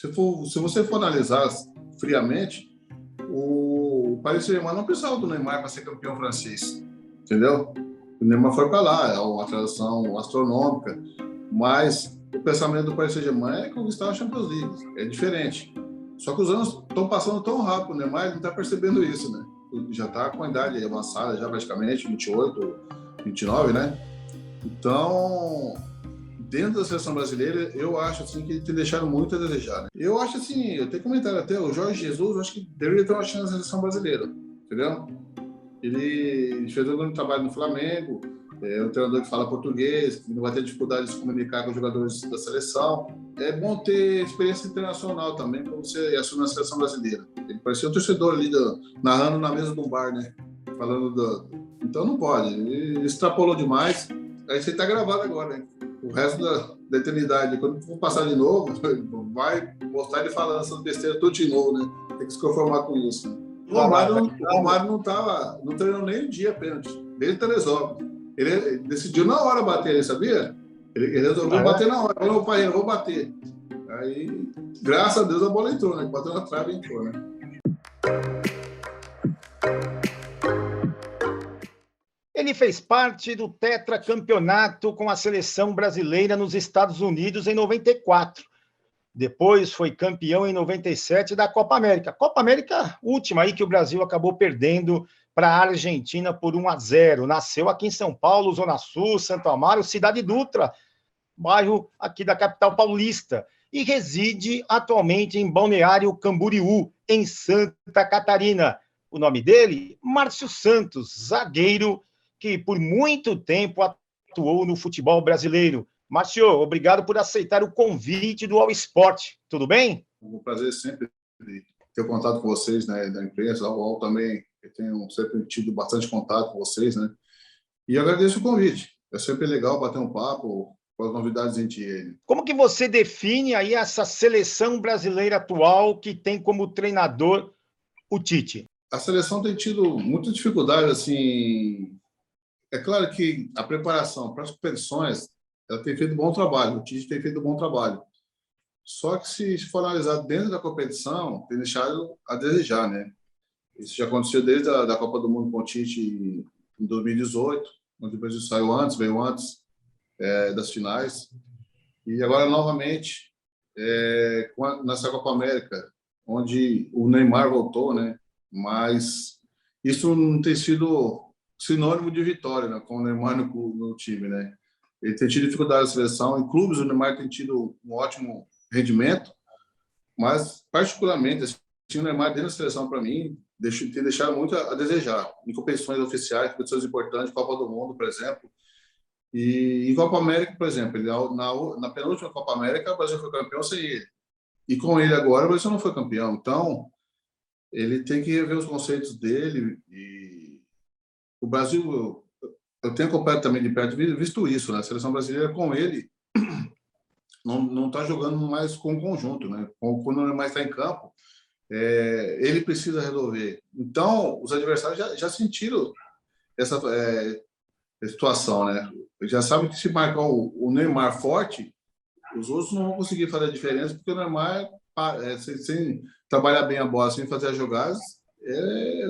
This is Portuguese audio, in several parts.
Se você for analisar friamente, o Paris Saint-Germain não precisava do Neymar para ser campeão francês, entendeu? O Neymar foi para lá, é uma transação astronômica, mas o pensamento do Paris Saint-Germain é conquistar a Champions League, é diferente. Só que os anos estão passando tão rápido, o Neymar não está percebendo isso, né? Já está com a idade avançada, já praticamente 28, 29, né? Então, dentro da seleção brasileira, eu acho assim que tem deixado muito a desejar. Né? Eu acho assim, eu tenho comentado até, o Jorge Jesus, eu acho que deveria ter uma chance na seleção brasileira, entendeu? Ele fez um grande trabalho no Flamengo, é um treinador que fala português, que não vai ter dificuldade de se comunicar com os jogadores da seleção. É bom ter experiência internacional também para você assumir a seleção brasileira. Ele parecia um torcedor ali narrando na mesa de um bar, né? Falando Então não pode, ele extrapolou demais. Aí você está gravado agora, né? O resto da eternidade, quando for passar de novo, vai mostrar ele falando essas besteiras tudo de novo, né? Tem que se conformar com isso. O Romário não treinou nem um dia pênalti, desde Teresópolis. Ele decidiu na hora bater, ele sabia? Ele resolveu bater na hora. Falou, pai, eu vou bater. Aí, graças a Deus, a bola entrou, né? Bateu na trave e entrou, né? Ele fez parte do tetracampeonato com a seleção brasileira nos Estados Unidos em 94. Depois foi campeão em 97 da Copa América. Copa América última aí que o Brasil acabou perdendo para a Argentina por 1-0. Nasceu aqui em São Paulo, Zona Sul, Santo Amaro, Cidade Dutra, bairro aqui da capital paulista. E reside atualmente em Balneário Camboriú, em Santa Catarina. O nome dele, Márcio Santos, zagueiro que por muito tempo atuou no futebol brasileiro. Márcio, obrigado por aceitar o convite do All Sport. Tudo bem? É um prazer sempre ter contato com vocês, né, da imprensa. O UOL também, eu tenho sempre tido bastante contato com vocês, né? E agradeço o convite. É sempre legal bater um papo com as novidades em dia. Como que você define aí essa seleção brasileira atual que tem como treinador o Tite? A seleção tem tido muita dificuldade, assim. É claro que a preparação para as competições ela tem feito um bom trabalho, o Tite tem feito um bom trabalho. Só que se for analisar dentro da competição, tem deixado a desejar, né? Isso já aconteceu desde a Copa do Mundo com o Tite em 2018, onde o Brasil veio antes das finais. E agora, novamente, nessa Copa América, onde o Neymar voltou, né? Mas isso não tem sido sinônimo de vitória, né? Com o Neymar no time, né? Ele tem tido dificuldade na seleção. Em clubes, o Neymar tem tido um ótimo rendimento, mas, particularmente, assim, o Neymar dentro da seleção, para mim, tem deixado muito a desejar. Em competições oficiais, competições importantes, Copa do Mundo, por exemplo. E em Copa América, por exemplo, ele, na penúltima Copa América, o Brasil foi campeão sem ele. E com ele agora, o Brasil não foi campeão. Então, ele tem que rever os conceitos dele. E o Brasil, eu tenho acompanhado também de perto, visto isso, né? A seleção brasileira com ele não está jogando mais com o conjunto, né? Quando ele mais está em campo, ele precisa resolver. Então, os adversários já sentiram essa situação, né? Já sabem que se marcar o Neymar forte, os outros não vão conseguir fazer a diferença, porque o Neymar, sem trabalhar bem a bola, sem fazer as jogadas,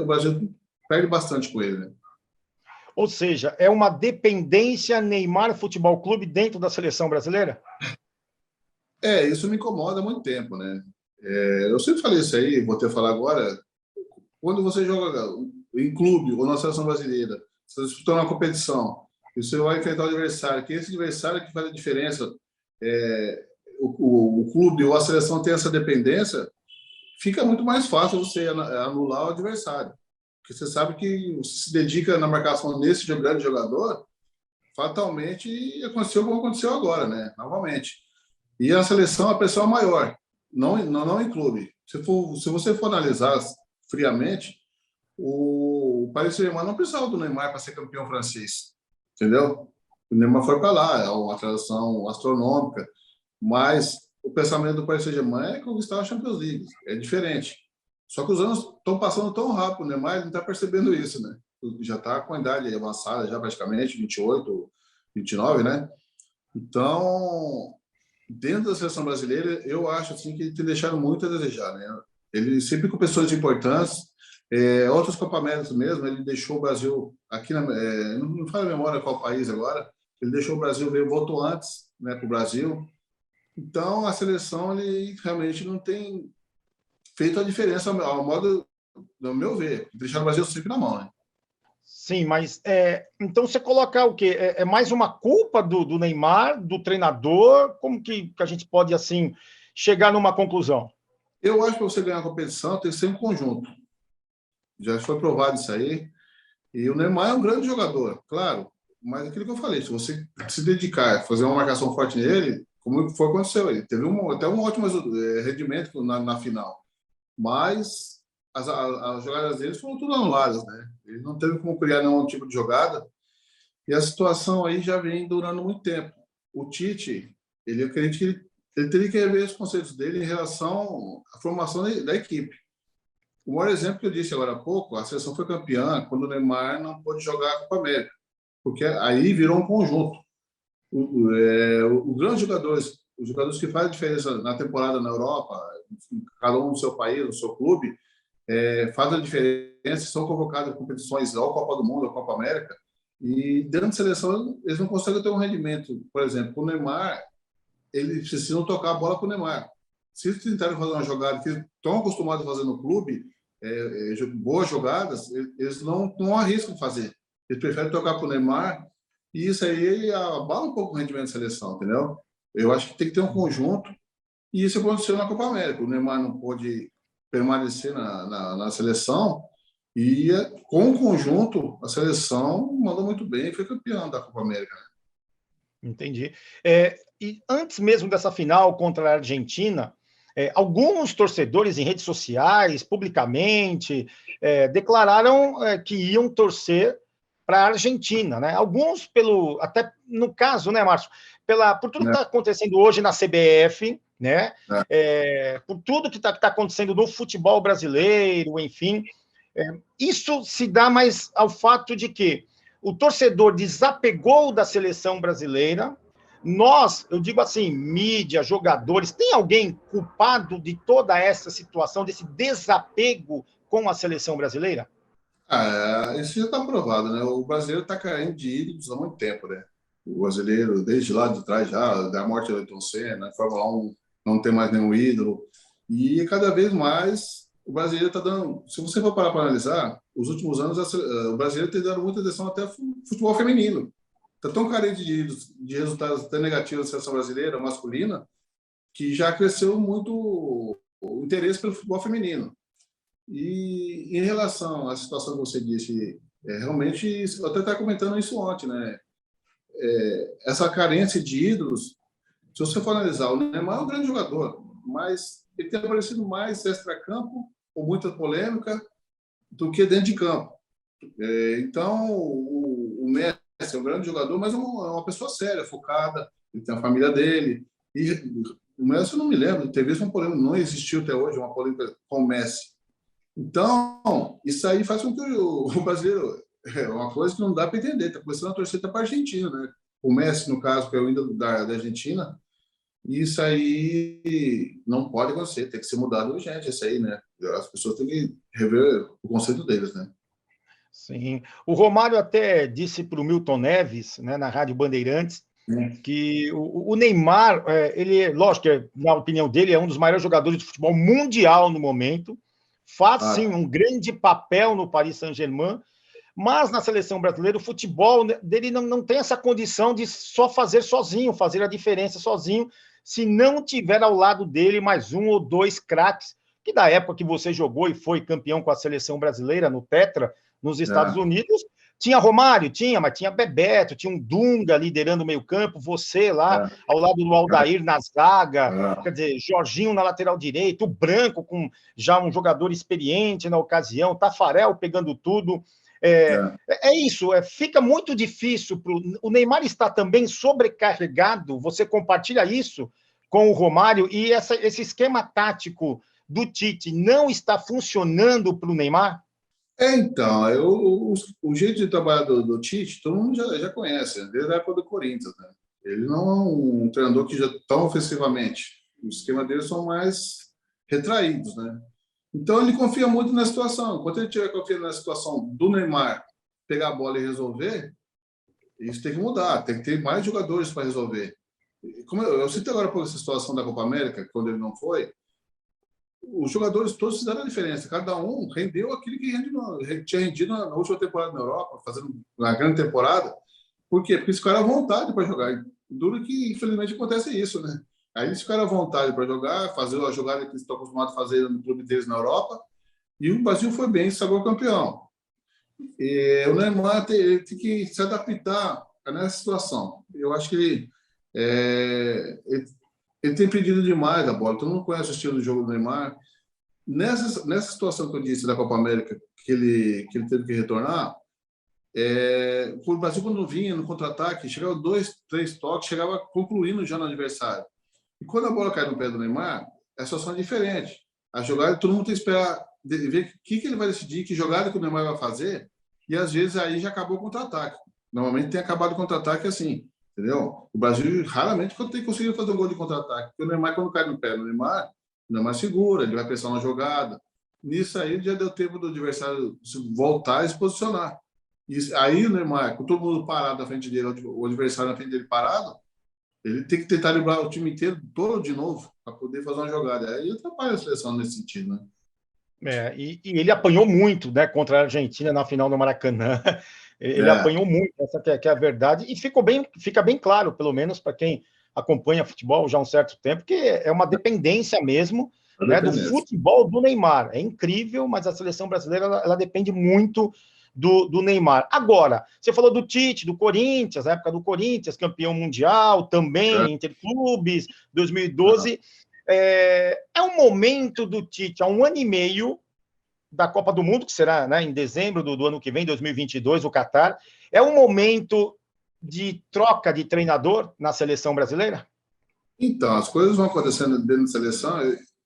o Brasil perde bastante com ele, né? Ou seja, é uma dependência Neymar Futebol Clube dentro da seleção brasileira? Isso me incomoda há muito tempo, né? Eu sempre falei isso aí, vou ter que falar agora. Quando você joga em clube ou na seleção brasileira, você disputa uma competição, e você vai enfrentar o adversário, que esse adversário que faz a diferença, o clube ou a seleção tem essa dependência, fica muito mais fácil você anular o adversário. Porque você sabe que você se dedica na marcação nesse grande jogador, fatalmente aconteceu como aconteceu agora, né? Novamente. E a seleção, a pressão é maior, não em clube. Se você for analisar friamente, o Paris Saint-Germain não precisava do Neymar para ser campeão francês, entendeu? O Neymar foi para lá, é uma transação astronômica, mas o pensamento do Paris Saint-Germain é conquistar a Champions League, é diferente. Só que os anos estão passando tão rápido, o Neymar não está percebendo isso, né? Já está com a idade avançada, já praticamente 28, 29, né? Então, dentro da seleção brasileira, eu acho assim que ele tem deixado muito a desejar, né? Ele sempre com pessoas importantes, outros Copa América mesmo, ele deixou o Brasil aqui não falo a memória qual país agora, ele deixou o Brasil, veio, voltou antes, né, para o Brasil. Então a seleção ele realmente não tem feito a diferença ao modo do meu ver, deixar o Brasil sempre na mão, né? Sim, mas então você coloca o quê? É mais uma culpa do Neymar, do treinador? Como que a gente pode, assim, chegar numa conclusão? Eu acho que para você ganhar a competição tem que ser um conjunto. Já foi provado isso aí. E o Neymar é um grande jogador, claro. Mas aquilo que eu falei, se você se dedicar, fazer uma marcação forte nele, como foi aconteceu, ele teve até um ótimo rendimento na final. Mas as jogadas dele foram tudo anuladas, né? Ele não teve como criar nenhum tipo de jogada. E a situação aí já vem durando muito tempo. O Tite, ele acredita que ele teria que rever os conceitos dele em relação à formação da equipe. O maior exemplo que eu disse agora há pouco, a seleção foi campeã quando o Neymar não pôde jogar a Copa América, porque aí virou um conjunto. Os grandes jogadores, os jogadores que fazem diferença na temporada na Europa, cada um no seu país, no seu clube, fazem a diferença, são convocados em competições ou Copa do Mundo ou Copa América, e dentro de seleção eles não conseguem ter um rendimento. Por exemplo, o Neymar, eles precisam tocar a bola para o Neymar. Se eles tentarem fazer uma jogada que eles estão acostumados a fazer no clube, boas jogadas, eles não arriscam fazer. Eles preferem tocar para o Neymar e isso aí abala um pouco o rendimento da seleção, entendeu? Eu acho que tem que ter um conjunto e isso aconteceu na Copa América. O Neymar não pôde permanecer na seleção e com o conjunto a seleção mandou muito bem e foi campeão da Copa América. Entendi. E antes mesmo dessa final contra a Argentina, alguns torcedores em redes sociais, publicamente, declararam que iam torcer para a Argentina, né? Alguns até no caso, né, Márcio, por tudo que está acontecendo hoje na CBF, né? Por tudo que está acontecendo no futebol brasileiro, enfim, isso se dá mais ao fato de que o torcedor desapegou da seleção brasileira. Nós, eu digo assim, mídia, jogadores, tem alguém culpado de toda essa situação, desse desapego com a seleção brasileira? Isso já está provado, né? O brasileiro está carente de ídolos há muito tempo, né? O brasileiro, desde lá de trás, já da morte do Ayrton Senna, Fórmula 1 não tem mais nenhum ídolo. E cada vez mais o brasileiro está dando. Se você for parar para analisar, os últimos anos o brasileiro tem dado muita atenção até ao futebol feminino. Está tão carente de resultados até negativos da seleção brasileira, masculina, que já cresceu muito o interesse pelo futebol feminino. E em relação à situação que você disse, realmente, eu até estava comentando isso ontem, né? Essa carência de ídolos, se você for analisar, o Neymar é um grande jogador, mas ele tem aparecido mais extra-campo, com muita polêmica, do que dentro de campo. Então, o Messi é um grande jogador, mas é uma pessoa séria, focada, ele tem a família dele. E o Messi, eu não me lembro, teve uma polêmica, não existiu até hoje uma polêmica com o Messi. Então, isso aí faz com que o brasileiro. É uma coisa que não dá para entender. Está começando a torcer para a Argentina, né? O Messi, no caso, que é o ídolo da Argentina. E isso aí não pode acontecer, tem que ser mudado urgente. Isso aí, né? As pessoas têm que rever o conceito deles, né? Sim. O Romário até disse para o Milton Neves, né, na Rádio Bandeirantes, que o Neymar, ele, lógico, na opinião dele, é um dos maiores jogadores de futebol mundial no momento, faz sim um grande papel no Paris Saint-Germain, mas na seleção brasileira o futebol dele não tem essa condição de só fazer sozinho, fazer a diferença sozinho, se não tiver ao lado dele mais um ou dois craques, que da época que você jogou e foi campeão com a seleção brasileira no Tetra, nos Estados Unidos, tinha Romário, mas tinha Bebeto, tinha um Dunga liderando o meio-campo, você lá ao lado do Aldair na zaga, quer dizer, Jorginho na lateral direita, o Branco com já um jogador experiente na ocasião, Tafarel pegando tudo. Isso, fica muito difícil. O Neymar está também sobrecarregado, você compartilha isso com o Romário, e esse esquema tático do Tite não está funcionando para o Neymar? Então, o jeito de trabalhar do Tite, todo mundo já conhece, desde a época do Corinthians, né? Ele não é um treinador que já tão ofensivamente. O esquema dele são mais retraídos, né? Então ele confia muito na situação. Enquanto ele estiver confiando na situação do Neymar pegar a bola e resolver, isso tem que mudar. Tem que ter mais jogadores para resolver. Como eu citei agora por essa situação da Copa América, quando ele não foi, os jogadores todos fizeram a diferença. Cada um rendeu aquilo que tinha rendido na última temporada na Europa, fazendo uma grande temporada. Por quê? Porque eles ficaram à vontade para jogar. Duro que, infelizmente, acontece isso, né? Aí eles ficaram à vontade para jogar, fazer a jogada que eles estão acostumados a fazer no clube deles na Europa, e o Brasil foi bem, se sagrou campeão. E o Neymar tem que se adaptar nessa situação. Eu acho que ele tem pedido demais a bola. Todo mundo conhece o estilo de jogo do Neymar. Nessa situação que eu disse da Copa América, que ele teve que retornar, o Brasil, quando vinha no contra-ataque, chegava 2, 3 toques, chegava concluindo já no adversário. E quando a bola cai no pé do Neymar, a situação é diferente. A jogada, todo mundo tem que esperar ver o que ele vai decidir, que jogada que o Neymar vai fazer, e às vezes aí já acabou o contra-ataque. Normalmente tem acabado o contra-ataque assim, entendeu? O Brasil raramente tem conseguido fazer um gol de contra-ataque, porque o Neymar, quando cai no pé do Neymar, o Neymar segura, ele vai pensar na jogada. Nisso aí já deu tempo do adversário voltar e se posicionar. E aí o Neymar, com todo mundo parado na frente dele, o adversário na frente dele parado, ele tem que tentar livrar o time inteiro todo de novo para poder fazer uma jogada. Aí atrapalha a seleção nesse sentido, né? E ele apanhou muito, né, contra a Argentina na final do Maracanã. Ele apanhou muito, essa que é a verdade, e fica bem claro, pelo menos para quem acompanha futebol já há um certo tempo, que é uma dependência mesmo, né, do futebol do Neymar. É incrível, mas a seleção brasileira ela depende muito do Neymar. Agora, você falou do Tite, do Corinthians, na época do Corinthians, campeão mundial, também Interclubes, 2012. É um momento do Tite, há 1 ano e meio da Copa do Mundo, que será, né, em dezembro do ano que vem, 2022, o Catar. É um momento de troca de treinador na seleção brasileira? Então, as coisas vão acontecendo dentro da seleção.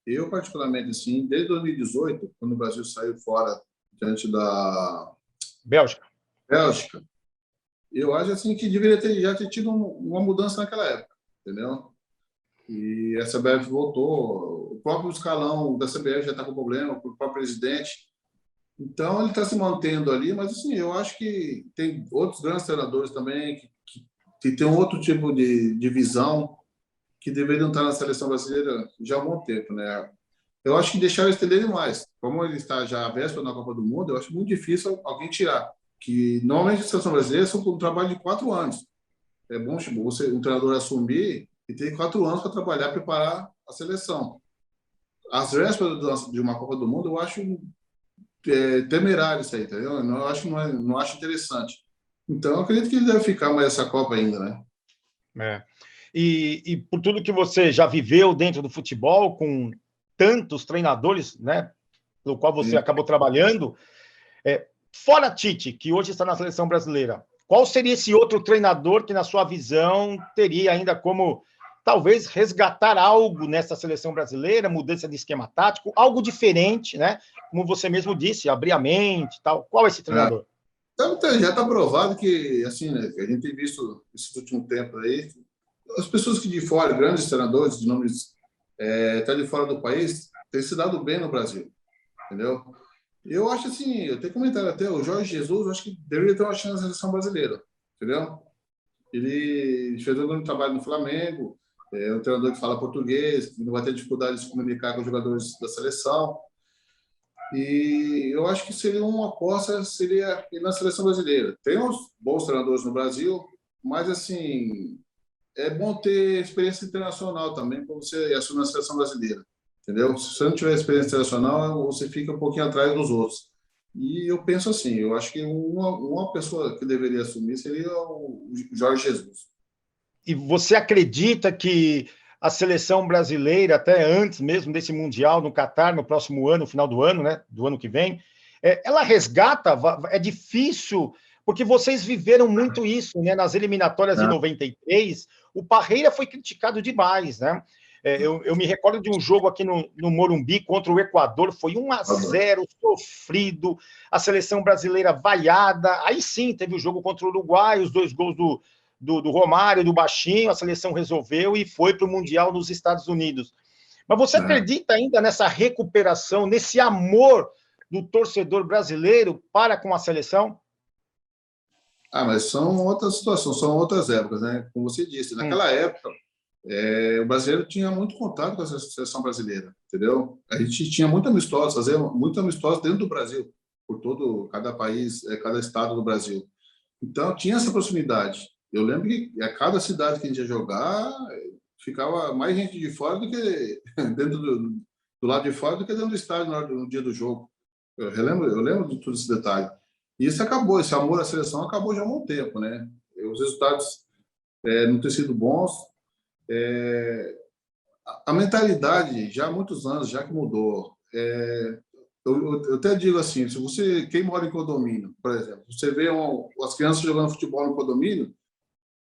Eu particularmente, assim, desde 2018, quando o Brasil saiu fora diante da Bélgica, eu acho assim que deveria já ter tido uma mudança naquela época, entendeu? E a CBF voltou, o próprio escalão da CBF já está com problema, o próprio presidente. Então, ele está se mantendo ali, mas assim, eu acho que tem outros grandes treinadores também que tem um outro tipo de visão que deveriam estar na seleção brasileira já há um bom tempo, né? Eu acho que deixaram estender demais. Como ele está já à véspera na Copa do Mundo, eu acho muito difícil alguém tirar. Que normalmente a seleção brasileira são um trabalho de 4 anos. É bom um treinador assumir e ter 4 anos para trabalhar, preparar a seleção. Às vésperas de uma Copa do Mundo, eu acho temerário isso aí, entendeu? Não acho interessante. Então, eu acredito que ele deve ficar mais essa Copa ainda, né? E por tudo que você já viveu dentro do futebol, com tantos treinadores, né, pelo qual você acabou trabalhando, fora Tite, que hoje está na seleção brasileira, qual seria esse outro treinador que, na sua visão, teria ainda como, talvez, resgatar algo nessa seleção brasileira, mudança de esquema tático, algo diferente, né? Como você mesmo disse, abrir a mente e tal. Qual é esse treinador? Já está provado que, assim, né, a gente tem visto esses últimos tempos aí, as pessoas que de fora, grandes treinadores, de nomes tá de fora do país, têm se dado bem no Brasil, entendeu? Eu acho assim, eu tenho comentado até, o Jorge Jesus, eu acho que deveria ter uma chance na seleção brasileira, entendeu? Ele fez um grande trabalho no Flamengo, é um treinador que fala português, que não vai ter dificuldade de se comunicar com os jogadores da seleção. E eu acho que seria uma aposta, seria ir na seleção brasileira. Tem uns bons treinadores no Brasil, mas assim, é bom ter experiência internacional também para você assumir a seleção brasileira, entendeu? Se você não tiver experiência internacional, você fica um pouquinho atrás dos outros. E eu penso assim, eu acho que uma pessoa que deveria assumir seria o Jorge Jesus. E você acredita que a seleção brasileira, até antes mesmo desse Mundial no Catar, no próximo ano, no final do ano, né, do ano que vem, ela resgata? É difícil, porque vocês viveram muito isso, né, nas eliminatórias de 93, o Parreira foi criticado demais, né? Eu me recordo de um jogo aqui no Morumbi contra o Equador, foi 1-0, sofrido, a seleção brasileira vaiada, aí sim teve o jogo contra o Uruguai, os 2 gols do Romário, do baixinho, a seleção resolveu e foi para o Mundial nos Estados Unidos. Mas você acredita ainda nessa recuperação, nesse amor do torcedor brasileiro para com a seleção? Mas são outras situações, são outras épocas, né? Como você disse, naquela época, o brasileiro tinha muito contato com a seleção brasileira, entendeu? A gente tinha muito amistoso, fazia muito amistoso dentro do Brasil, por cada país, cada estado do Brasil. Então, tinha essa proximidade. Eu lembro que a cada cidade que a gente ia jogar, ficava mais gente de fora do que dentro do lado de fora do que dentro do estádio no dia do jogo. Eu lembro de todo esse detalhe. E isso acabou, esse amor à seleção acabou já há um tempo, né? Os resultados não têm sido bons. A mentalidade, já há muitos anos, já que mudou. Eu até digo assim, quem mora em condomínio, por exemplo, você vê as crianças jogando futebol no condomínio,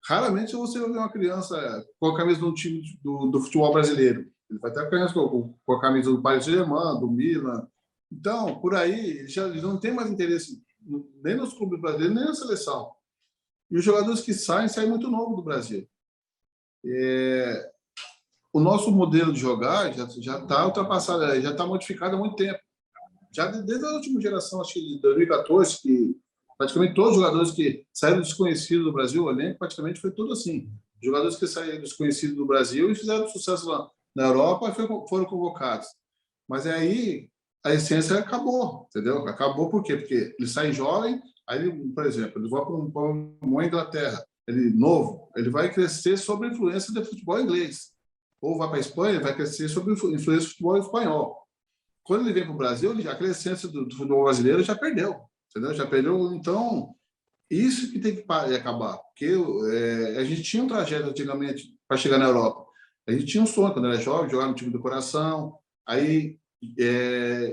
raramente você vai ver uma criança com a camisa do time do futebol brasileiro. Ele vai ter a criança com a camisa do Paris Saint-Germain, do Milan. Então, por aí, eles não têm mais interesse nem nos clubes brasileiros, nem na seleção. E os jogadores que saem muito novo do Brasil. O nosso modelo de jogar já está ultrapassado, já está modificado há muito tempo. Já desde a última geração, acho que de 2014, que praticamente todos os jogadores que saíram desconhecidos do Brasil, o elenco praticamente foi tudo assim. Jogadores que saíram desconhecidos do Brasil e fizeram sucesso lá na Europa e foram convocados. Mas aí a essência acabou, entendeu? Acabou por quê? Porque ele sai jovem, aí, por exemplo, ele vai para uma Inglaterra, ele novo, ele vai crescer sob a influência do futebol inglês. Ou vai para a Espanha, ele vai crescer sob a influência do futebol espanhol. Quando ele vem para o Brasil, a crescência do futebol brasileiro já perdeu, entendeu? Já perdeu. Então, isso que tem que acabar. Porque a gente tinha um trajeto antigamente para chegar na Europa. A gente tinha um sonho quando era jovem, jogar no time do coração. Aí,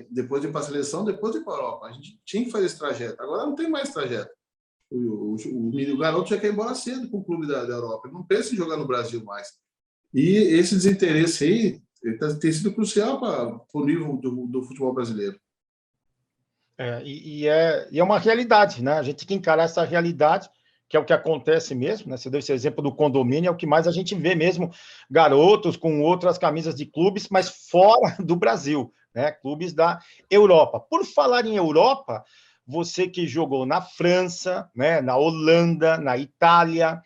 depois de ir para a seleção, depois de ir para a Europa. A gente tinha que fazer esse trajeto. Agora não tem mais trajeto. O garoto já quer ir embora cedo para o clube da Europa. Ele não pensa em jogar no Brasil mais. E esse desinteresse aí tem sido crucial para o nível do futebol brasileiro. É uma realidade, né? A gente tem que encarar essa realidade, que é o que acontece mesmo, né? Você deu esse exemplo do condomínio, é o que mais a gente vê mesmo, garotos com outras camisas de clubes, mas fora do Brasil, né? Clubes da Europa. Por falar em Europa, você que jogou na França, né? Na Holanda, na Itália,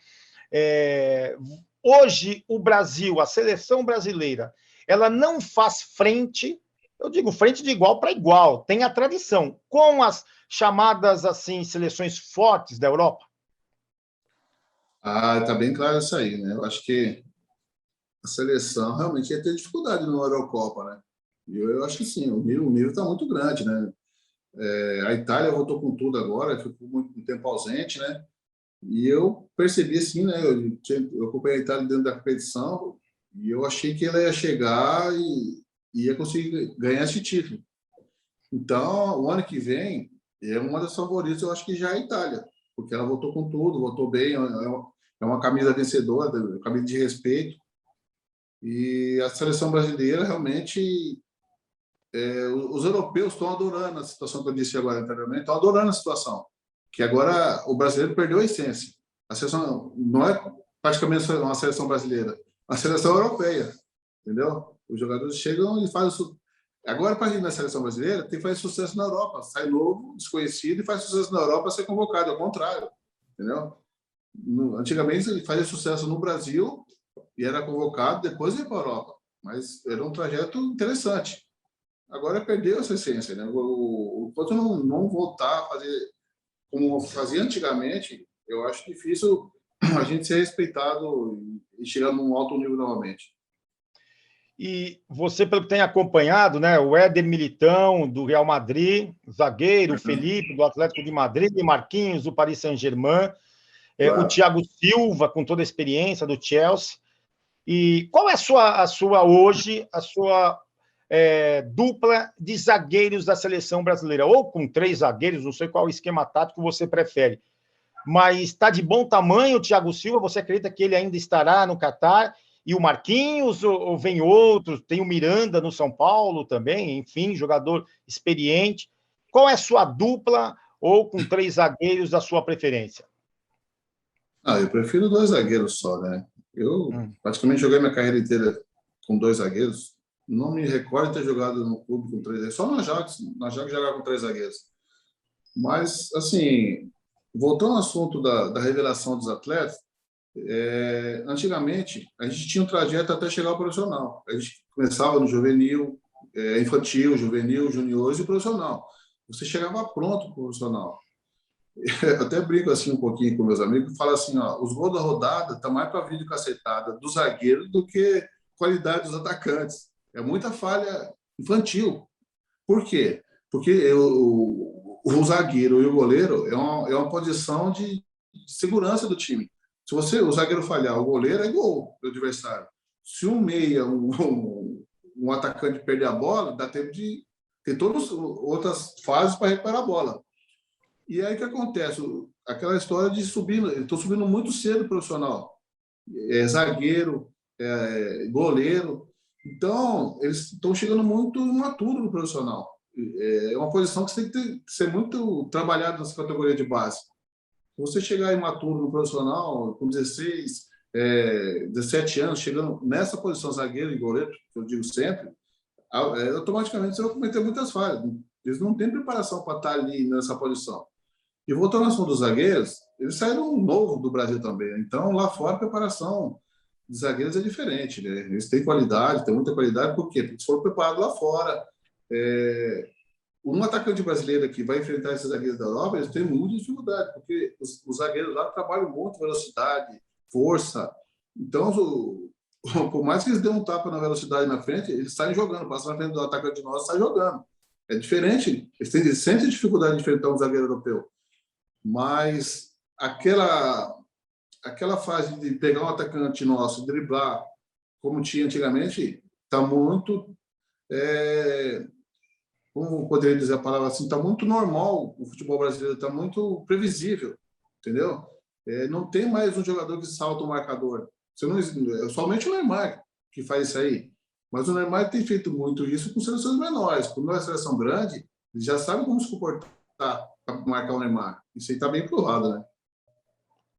hoje o Brasil, a seleção brasileira, ela não faz frente, eu digo frente de igual para igual, tem a tradição, com as chamadas assim seleções fortes da Europa? Tá bem claro isso aí, né? Eu acho que a seleção realmente ia ter dificuldade na Eurocopa, né? E eu acho que sim, o nível está muito grande, né? A Itália voltou com tudo agora, ficou muito tempo ausente, né? E eu percebi assim, né? Eu acompanhei a Itália dentro da competição e eu achei que ela ia chegar e ia conseguir ganhar esse título. Então, o ano que vem é uma das favoritas, eu acho que já é a Itália, porque ela voltou com tudo, voltou bem, é uma camisa vencedora, uma camisa de respeito. E a seleção brasileira realmente, os europeus estão adorando a situação que eu disse agora anteriormente, estão adorando a situação, que agora o brasileiro perdeu a essência. A seleção não é praticamente uma seleção brasileira, é uma seleção europeia, entendeu? Os jogadores chegam e fazem. Agora, para ir na seleção brasileira, tem que fazer sucesso na Europa. Sai novo, desconhecido, e faz sucesso na Europa ser convocado. Ao contrário, entendeu? Antigamente, ele fazia sucesso no Brasil e era convocado, depois ia para a Europa. Mas era um trajeto interessante. Agora perdeu essa essência, né? Enquanto não voltar a fazer como fazia antigamente, eu acho difícil a gente ser respeitado e chegar num alto nível novamente. E você, pelo que tem acompanhado, né, o Éder Militão, do Real Madrid, zagueiro, o Felipe, do Atlético de Madrid, Marquinhos, do Paris Saint-Germain, Claro. O Thiago Silva, com toda a experiência do Chelsea. E qual é a sua hoje, a sua dupla de zagueiros da seleção brasileira? Ou com 3 zagueiros, não sei qual esquema tático você prefere. Mas está de bom tamanho o Thiago Silva? Você acredita que ele ainda estará no Catar? E o Marquinhos, ou vem outros? Tem o Miranda no São Paulo também, enfim, jogador experiente. Qual é a sua dupla ou com 3 zagueiros da sua preferência? Eu prefiro dois zagueiros só, né? Eu Hum. praticamente joguei minha carreira inteira com dois zagueiros. Não me recordo de ter jogado no clube com três zagueiros. Só na Ajax jogava com três zagueiros. Mas, assim, voltando ao assunto da revelação dos atletas, antigamente a gente tinha um trajeto até chegar ao profissional. A gente começava no juvenil, infantil, juvenil, juniores e profissional. Você chegava pronto para o profissional. Eu até brinco assim um pouquinho com meus amigos, falo assim, ó, os gols da rodada estão mais para vídeo cacetada do zagueiro do que qualidade dos atacantes. É muita falha infantil. Por quê? Porque o zagueiro e o goleiro é uma posição de segurança do time. Se o zagueiro falhar, o goleiro é gol do adversário. Se um meia, um atacante perder a bola, dá tempo de ter todas outras fases para recuperar a bola. E aí o que acontece? Aquela história de subir, estou subindo muito cedo profissional. Zagueiro, goleiro. Então, eles estão chegando muito imaturo no profissional. É uma posição que você tem que ser muito trabalhado nessa categoria de base. Se você chegar imaturo no profissional, com 16, 17 anos, chegando nessa posição zagueiro e goleiro, que eu digo sempre, automaticamente você vai cometer muitas falhas. Eles não têm preparação para estar ali nessa posição. E voltando ao assunto dos zagueiros, eles saíram novo do Brasil também. Né? Então, lá fora, a preparação de zagueiros é diferente. Né? Eles têm qualidade, têm muita qualidade, por quê? Porque eles foram preparados lá fora. Um atacante brasileiro que vai enfrentar esses zagueiros da Europa, eles têm muita dificuldade, porque os zagueiros lá trabalham muito velocidade, força. Então, por mais que eles dêem um tapa na velocidade na frente, eles saem jogando, passam na frente do atacante nosso, saem jogando. É diferente. Eles sentem dificuldade de enfrentar um zagueiro europeu. Mas aquela fase de pegar um atacante nosso, driblar, como tinha antigamente, está muito, como poderia dizer a palavra assim, está muito normal. O futebol brasileiro está muito previsível, entendeu? Não tem mais um jogador que salta o marcador. Somente o Neymar que faz isso aí. Mas o Neymar tem feito muito isso com seleções menores. Quando é uma seleção grande, ele já sabe como se comportar para marcar o Neymar. Isso aí está bem provado,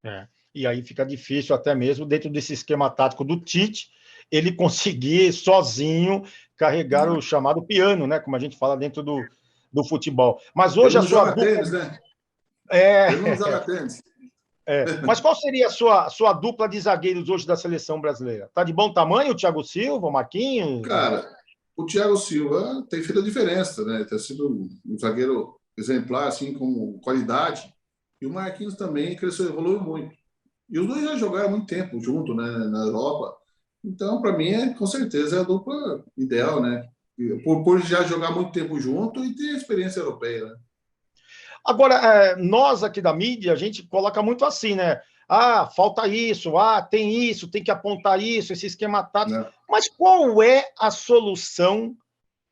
né? E aí fica difícil até mesmo dentro desse esquema tático do Tite, ele conseguir sozinho carregar o chamado piano, né? Como a gente fala dentro do futebol. Mas Ele hoje a não sua joga dupla. tênis, né? Ele não É, joga tênis. Mas qual seria a sua dupla de zagueiros hoje da seleção brasileira? Tá de bom tamanho o Thiago Silva, o Marquinhos? Cara, o Thiago Silva tem feito a diferença, né? Tem sido um zagueiro exemplar, assim, com qualidade. E o Marquinhos também cresceu, evoluiu muito. E os dois já jogaram há muito tempo junto, né, na Europa. Então, para mim, com certeza é a dupla ideal, né? Por já jogar muito tempo junto e ter a experiência europeia, né? Agora, nós aqui da mídia, a gente coloca muito assim, né? Ah, falta isso, tem isso, tem que apontar isso, esse esquema tático. Né? Mas qual é a solução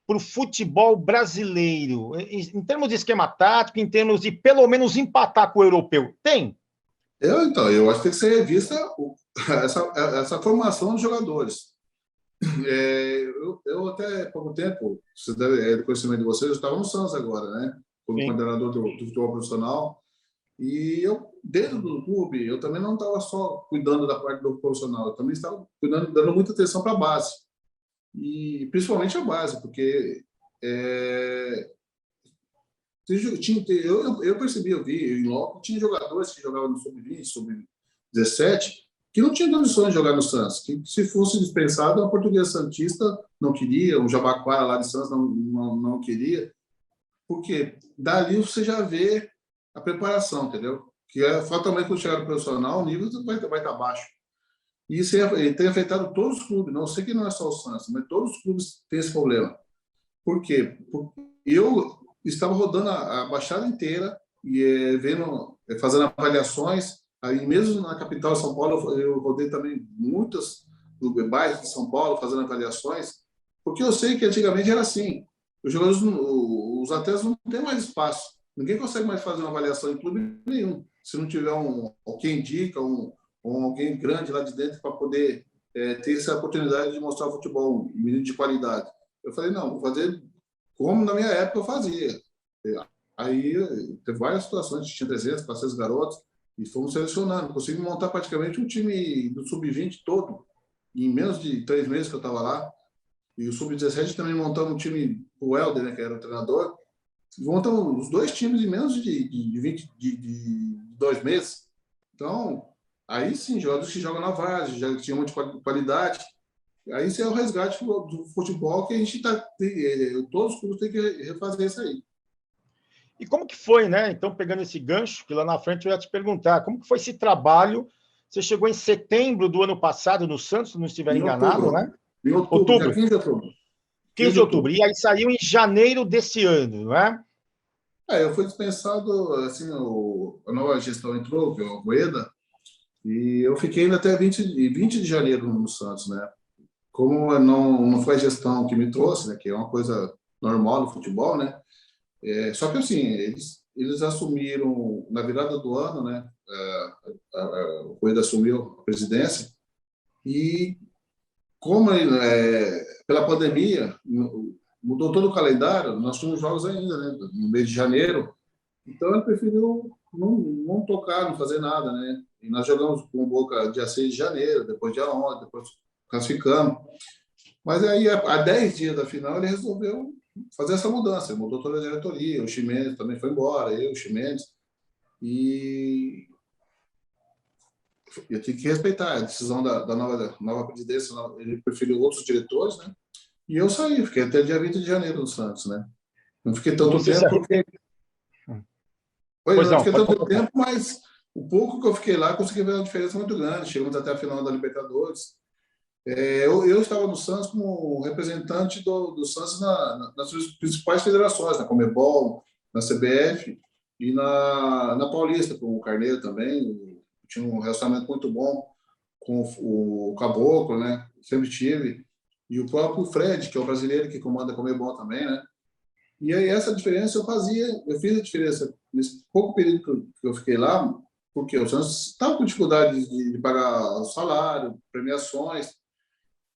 para o futebol brasileiro? Em termos de esquema tático, em termos de pelo menos empatar com o europeu? Tem? Eu acho que tem que ser revista essa formação dos jogadores. Eu até pouco tempo, do conhecimento de vocês, eu estava no Santos agora, né? Como Sim. coordenador do futebol profissional. E eu, dentro do clube, eu também não estava só cuidando da parte do profissional, eu também estava cuidando, dando muita atenção para a base. E principalmente a base, porque eu percebi, eu vi, em loco, tinha jogadores que jogavam no sub-20, sub-17, que não tinham condições de jogar no Santos, que se fosse dispensado, a Portuguesa Santista não queria, o Jabaquara lá de Santos não queria, porque dali você já vê a preparação, entendeu? Que fatalmente quando chegar no profissional, o nível vai estar baixo. E isso tem afetado todos os clubes, não sei que não é só o Santos, mas todos os clubes têm esse problema. Por quê? Porque eu estava rodando a Baixada inteira e fazendo avaliações. Aí mesmo na capital de São Paulo, eu rodei também muitos bairros de São Paulo fazendo avaliações, porque eu sei que antigamente era assim. Os jogadores, os atletas não têm mais espaço. Ninguém consegue mais fazer uma avaliação em clube nenhum. Se não tiver alguém indica, alguém grande lá de dentro para poder ter essa oportunidade de mostrar o futebol, um menino de qualidade. Eu falei, não, vou fazer como na minha época eu fazia. Aí teve várias situações, tinha 300, 400 garotos, E fomos selecionando. Conseguimos montar praticamente um time do Sub-20 todo, em menos de 3 meses que eu estava lá. E o Sub-17 também montamos um time, o Helder, né, que era o treinador. Montamos os dois times em menos de 2 meses. Então, aí sim, jogadores que jogam na várzea, já tinham muita qualidade. Aí esse é o resgate do futebol que a gente está. Todos os clubes têm que refazer isso aí. E como que foi, né? Então, pegando esse gancho, que lá na frente eu ia te perguntar, como que foi esse trabalho? Você chegou em setembro do ano passado no Santos, se não estiver enganado, né? Em outubro, dia 15 de outubro. 15 de outubro. E aí saiu em janeiro desse ano, não é? Eu fui dispensado, assim, a nova gestão entrou, que é o Rueda, e eu fiquei ainda até 20 de janeiro no Santos, né? Como não foi a gestão que me trouxe, né, que é uma coisa normal no futebol, né? Só que, assim, eles assumiram, na virada do ano, né? O Rueda assumiu a presidência, e como pela pandemia mudou todo o calendário, nós tínhamos jogos ainda, né, no mês de janeiro, então ele preferiu não tocar, não fazer nada, né? E nós jogamos com o Boca dia 6 de janeiro, depois dia 11, depois classificamos. Mas aí, há 10 dias da final, ele resolveu fazer essa mudança. Ele mudou toda a diretoria, o Ximenes também foi embora, o Ximenes. E eu tinha que respeitar a decisão da nova presidência. Ele preferiu outros diretores, né? E eu saí, fiquei até dia 20 de janeiro no Santos, né? Não fiquei tanto tempo porque... Não fiquei tanto tempo, mas o pouco que eu fiquei lá, consegui ver uma diferença muito grande. Chegamos até a final da Libertadores. Eu estava no Santos como representante do Santos nas principais federações, na Conmebol, na CBF e na Paulista, com o Carneiro também. Tinha um relacionamento muito bom com o Caboclo, né? Sempre tive. E o próprio Fred, que é o brasileiro que comanda a Conmebol também, né? E aí essa diferença eu fiz a diferença nesse pouco período que eu fiquei lá, porque o Santos estava com dificuldade de pagar o salário, premiações,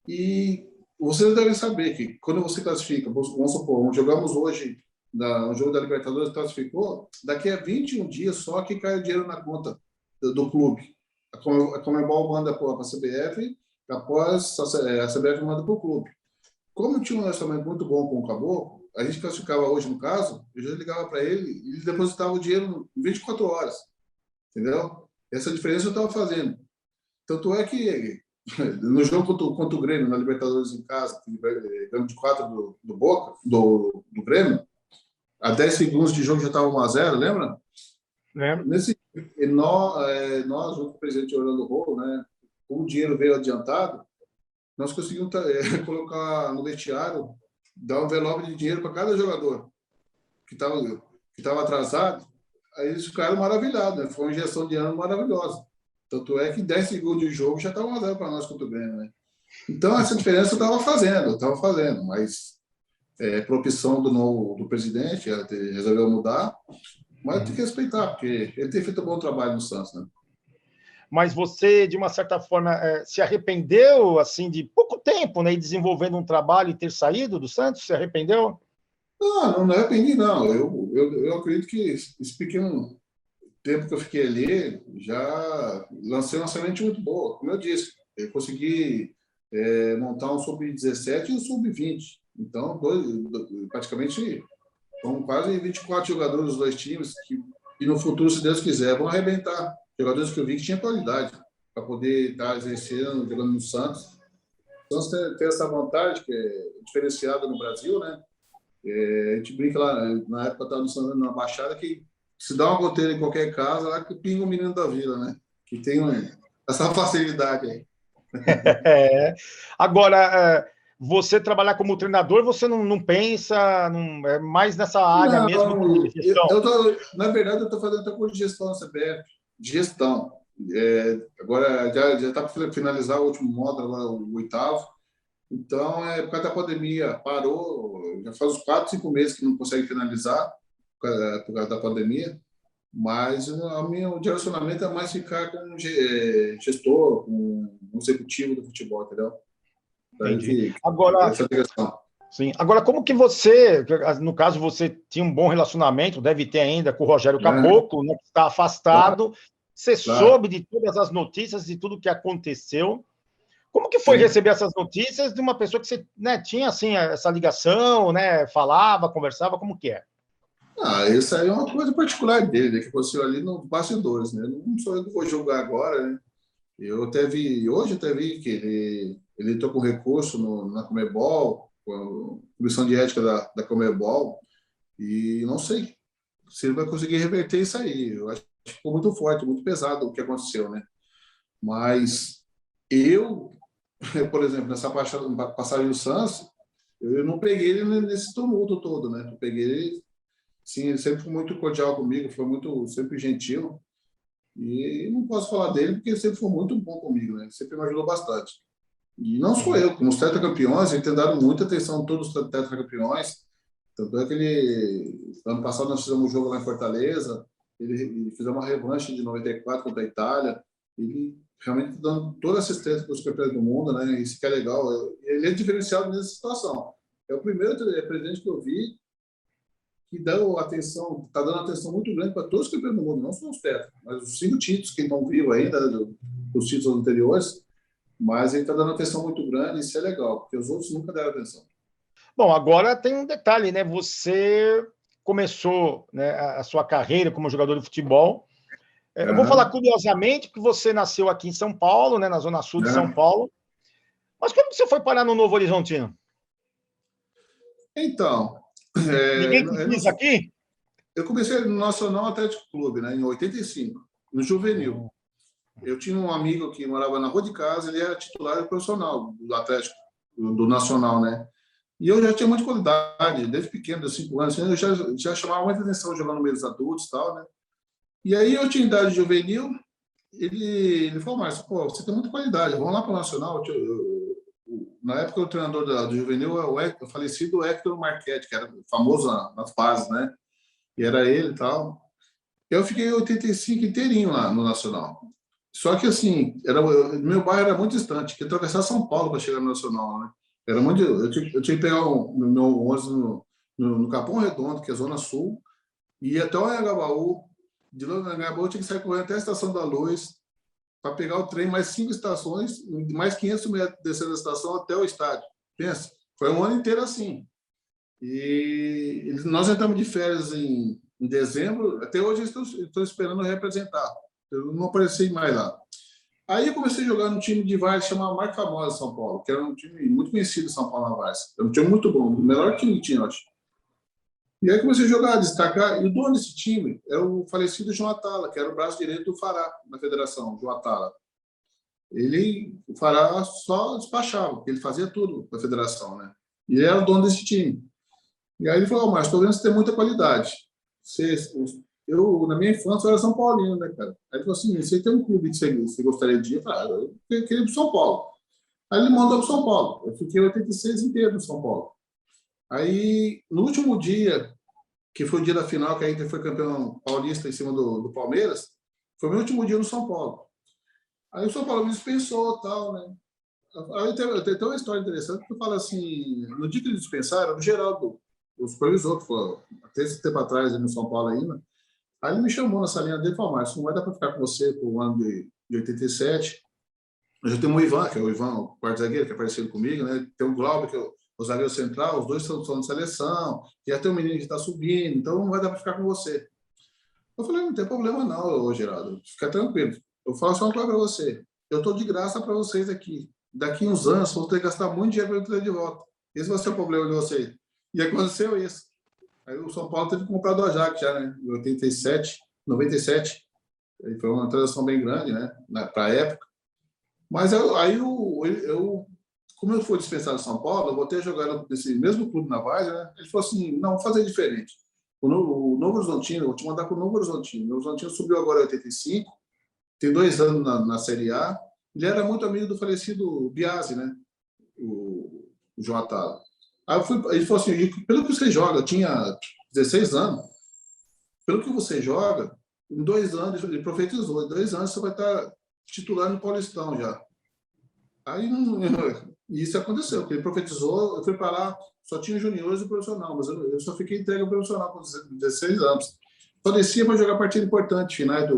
e vocês devem saber que quando você classifica, vamos supor, jogamos hoje um jogo da Libertadores, classificou, daqui a 21 dias só que cai o dinheiro na conta do clube. A Conmebol manda para a CBF, após a CBF manda para o clube. Como tinha um relacionamento muito bom com o Caboclo, a gente classificava hoje, no caso, eu já ligava para ele e ele depositava o dinheiro em 24 horas. Entendeu? Essa diferença eu estava fazendo. Tanto é que no jogo contra o Grêmio, na Libertadores em casa, que ganhamos de 4 do Boca, do Grêmio, a 10 segundos de jogo já estava 1-0, lembra? Lembro. Nós, junto com o presidente Orlando Rolo, né, como o dinheiro veio adiantado, nós conseguimos colocar no vestiário, dar um envelope de dinheiro para cada jogador que estava atrasado. Aí eles ficaram maravilhados, né? Foi uma injeção de ano maravilhosa. Tanto é que 10 segundos de jogo já estava 1-0 para nós contra o Grêmio, né? Então, essa diferença eu estava fazendo, mas por opção do presidente, ele resolveu mudar, mas tem que respeitar, porque ele tem feito um bom trabalho no Santos, né? Mas você, de uma certa forma, se arrependeu, assim, de pouco tempo, né, desenvolvendo um trabalho e ter saído do Santos? Se arrependeu? Não arrependi, não. Eu acredito que esse pequeno tempo que eu fiquei ali, já lancei uma semente muito boa. Como eu disse, eu consegui montar um sub-17 e um sub-20. Então, praticamente, são quase 24 jogadores dos dois times que no futuro, se Deus quiser, vão arrebentar. Jogadores que eu vi que tinham qualidade para poder estar exercendo, jogando no Santos. O Santos tem essa vantagem que é diferenciada no Brasil, né? A gente brinca lá, na época eu estava no Santos, na Baixada, que se dá uma goteira em qualquer casa, lá que pinga o menino da vila, né? Que tem essa facilidade aí. Agora, você trabalhar como treinador, você não pensa, é mais nessa área mesmo de gestão? Na verdade, eu estou fazendo até curso de gestão na CBF, de gestão. Agora, já está para finalizar o último módulo, agora o 8º. Então, por causa da pandemia, parou, já faz uns 4, 5 meses que não consegue finalizar, por causa da pandemia. Mas o direcionamento é mais ficar com um gestor, com um executivo do futebol, entendeu? Entendi. Agora, essa direção. Sim. Agora, como que você, no caso, você tinha um bom relacionamento, deve ter ainda com o Rogério Caboclo, né, que está afastado, Você Claro, soube de todas as notícias, de tudo que aconteceu. Como que foi sim. receber essas notícias de uma pessoa que você, né, tinha assim essa ligação, né, falava, conversava, como que é? Isso aí é uma coisa particular dele, né, que aconteceu ali nos bastidores, né? Não sou eu que vou julgar agora, né? Hoje até vi que ele entrou com recurso na Conmebol, com a comissão de ética da Conmebol, e não sei se ele vai conseguir reverter isso aí. Eu acho que ficou muito forte, muito pesado o que aconteceu, né? Mas eu, por exemplo, nessa passagem do Santos, eu não peguei ele nesse tumulto todo, né? Eu peguei ele, sim, ele sempre foi muito cordial comigo, foi muito, sempre gentil. E não posso falar dele porque ele sempre foi muito bom comigo, né? Ele sempre me ajudou bastante. E não sou Uhum. eu, como os tetracampeões, ele tem dado muita atenção a todos os tetracampeões. Tanto é que ano passado nós fizemos um jogo lá em Fortaleza, ele fez uma revanche de 94 contra a Itália. Ele realmente está dando toda a assistência para os campeões do mundo, né? Isso que é legal. Ele é diferenciado nessa situação. É o primeiro presidente que eu vi que dão atenção, está dando atenção muito grande para todos os campeões do mundo, não só os tetra, mas os 5 títulos que estão vivos ainda, dos títulos anteriores, mas ele está dando atenção muito grande, e isso é legal, porque os outros nunca deram atenção. Bom, agora tem um detalhe, né? Você começou, né, a sua carreira como jogador de futebol. Eu vou falar Aham. curiosamente que você nasceu aqui em São Paulo, né, na zona sul de São Aham. Paulo. Mas como que você foi parar no Novo Horizontino? Então, Ninguém te eu, não quis sei, aqui? eu comecei no Nacional Atlético Clube, né, em 85, no juvenil. Eu tinha um amigo que morava na rua de casa, ele era titular profissional do Atlético, do Nacional, né? E eu já tinha muita qualidade, desde pequeno, dos 5 anos, assim, eu já chamava muita atenção jogando no meio dos adultos e tal, né? E aí eu tinha idade juvenil, ele falou, Márcio, pô, você tem muita qualidade, vamos lá para o Nacional. Na época, o treinador do juvenil é o falecido Héctor Marchetti, que era famoso nas fases, né? E era ele e tal. Eu fiquei 85 inteirinho lá no Nacional. Só que, assim, meu bairro era muito distante, tinha que atravessar São Paulo para chegar no Nacional, né? Era muito, eu tinha que pegar o meu ônibus no Capão Redondo, que é a Zona Sul, e ir até o Anhangabaú. De lá no Anhangabaú, eu tinha que sair correndo até a Estação da Luz, para pegar o trem, mais 5 estações, mais 500 metros descendo da estação até o estádio. Pensa, foi um ano inteiro assim. E nós entramos de férias em dezembro, até hoje eu estou esperando representar. Eu não apareci mais lá. Aí eu comecei a jogar num time de várzea chamado Marca Famosa São Paulo, que era um time muito conhecido em São Paulo na várzea. Era um time muito bom, o melhor time que tinha, eu acho. E aí comecei a jogar, destacar, e o dono desse time é o falecido João Atala, que era o braço direito do Fará na federação, João Atala. O Fará só despachava, porque ele fazia tudo na federação, né? E ele era o dono desse time. E aí ele falou, mas estou vendo que você tem muita qualidade. Você, na minha infância, eu era São Paulino, né, cara? Aí ele falou assim, você tem um clube que você gostaria de ir? Eu falei, eu queria ir para São Paulo. Aí ele mandou para São Paulo. Eu fiquei 86 inteiro no São Paulo. Aí, no último dia, que foi o dia da final, que a gente foi campeão paulista em cima do Palmeiras, foi o meu último dia no São Paulo. Aí o São Paulo me dispensou tal, né? Aí tem uma história interessante que fala assim, no dia que eles dispensaram, o Geraldo, o supervisor, que foi até esse tempo atrás no São Paulo ainda, aí ele me chamou na salinha dele e falou, Márcio, não vai dar para ficar com você por um ano de 87. Eu já tenho o Ivan, que é o Ivan, o quarto zagueiro, que é parecido comigo, né? Tem o Glauber, que é o zagueiro central, os dois são de seleção, já tem um menino que está subindo, então não vai dar para ficar com você. Eu falei, não tem problema não, ô Geraldo, fica tranquilo. Eu falo só uma coisa para você. Eu estou de graça para vocês aqui. Daqui uns anos, vou ter que gastar muito dinheiro para eu trazer de volta. Esse vai ser o problema de vocês. E aconteceu isso. Aí o São Paulo teve que comprar do Ajax já, né? Em 87, 97. Aí foi uma transação bem grande, né? Para a época. Mas como eu fui dispensado de São Paulo, eu voltei a jogar nesse mesmo clube na Várzea, né? Ele falou assim, não, vamos fazer diferente. O Novo Horizontino, vou te mandar para o Novo Horizontino. O Novo Horizontino subiu agora em 85, tem 2 anos na Série A. Ele era muito amigo do falecido Biasi, né? O João Atala. Aí ele falou assim, pelo que você joga, eu tinha 16 anos, pelo que você joga, em 2 anos, ele profetizou, em 2 anos você vai estar titular no Paulistão já. Aí isso aconteceu, porque ele profetizou, eu fui para lá, só tinha juniores e profissional, mas eu só fiquei entregue ao profissional com 16 anos. Só descia para jogar partida importante, finais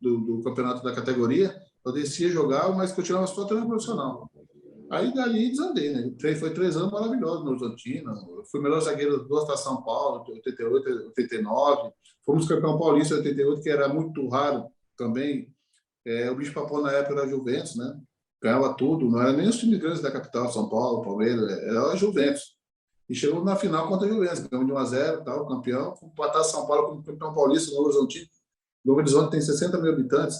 do campeonato da categoria, eu descia, jogava, mas continuava só treinando profissional. Aí dali desandei, né? Foi 3 anos maravilhosos no Horizontino. Fui melhor zagueiro do Taça São Paulo, 88, 89. Fomos campeão paulista em 88, que era muito raro também. O bicho-papão na época era a Juventus, né? Ganhava tudo. Não era nem os times grandes da capital, São Paulo, Palmeiras, era a Juventus. E chegou na final contra a Juventus, ganhamos de 1-0, tal, campeão. Fomos para a Taça São Paulo como campeão paulista no Horizontino. Novo Horizonte tem 60 mil habitantes.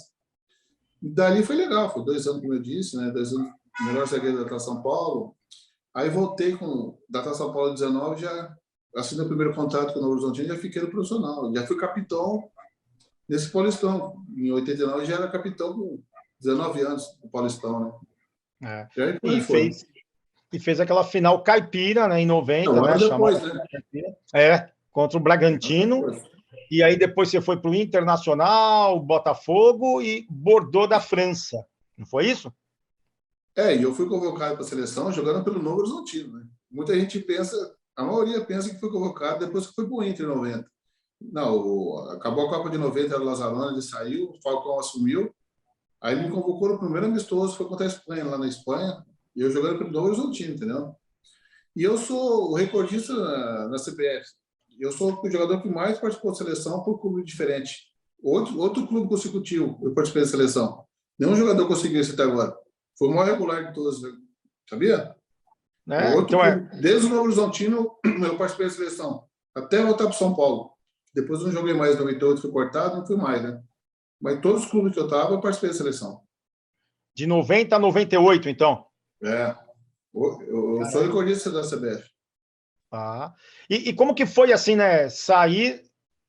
E dali foi legal, foi 2 anos, como eu disse, né? 2 anos melhor zagueiro da Taça São Paulo. Aí voltei da Taça São Paulo 19, já assinei o primeiro contrato com o Novo Horizontino, já fiquei no profissional. Já fui capitão nesse Paulistão. Em 89 já era capitão com 19 anos do Paulistão, né? É. E aí fez aquela final caipira, né, em 90, um né? ano depois, né? Contra o Bragantino. E aí depois você foi para o Internacional, Botafogo e Bordeaux da França. Não foi isso? E eu fui convocado para a seleção jogando pelo Novo Horizontino, né? Muita gente pensa, a maioria pensa que foi convocado depois que foi para o Inter em 90. Não, acabou a Copa de 90, era o Lazzaroni, ele saiu, o Falcão assumiu, aí ele me convocou no primeiro amistoso, foi contra a Espanha, lá na Espanha, e eu jogando pelo Novo Horizontino, entendeu? E eu sou o recordista na CBF. Eu sou o jogador que mais participou da seleção por clube diferente. Outro clube consecutivo, eu participei da seleção. Nenhum jogador conseguiu isso até agora. Foi o maior regular de todos, sabia? Desde o Novo Horizontino, eu participei da seleção, até voltar para São Paulo. Depois eu não joguei mais, em 98 fui cortado, não fui mais, né? Mas todos os clubes que eu estava, eu participei da seleção. De 90 a 98, então? Eu sou recordista da CBF. E como que foi, assim, né, sair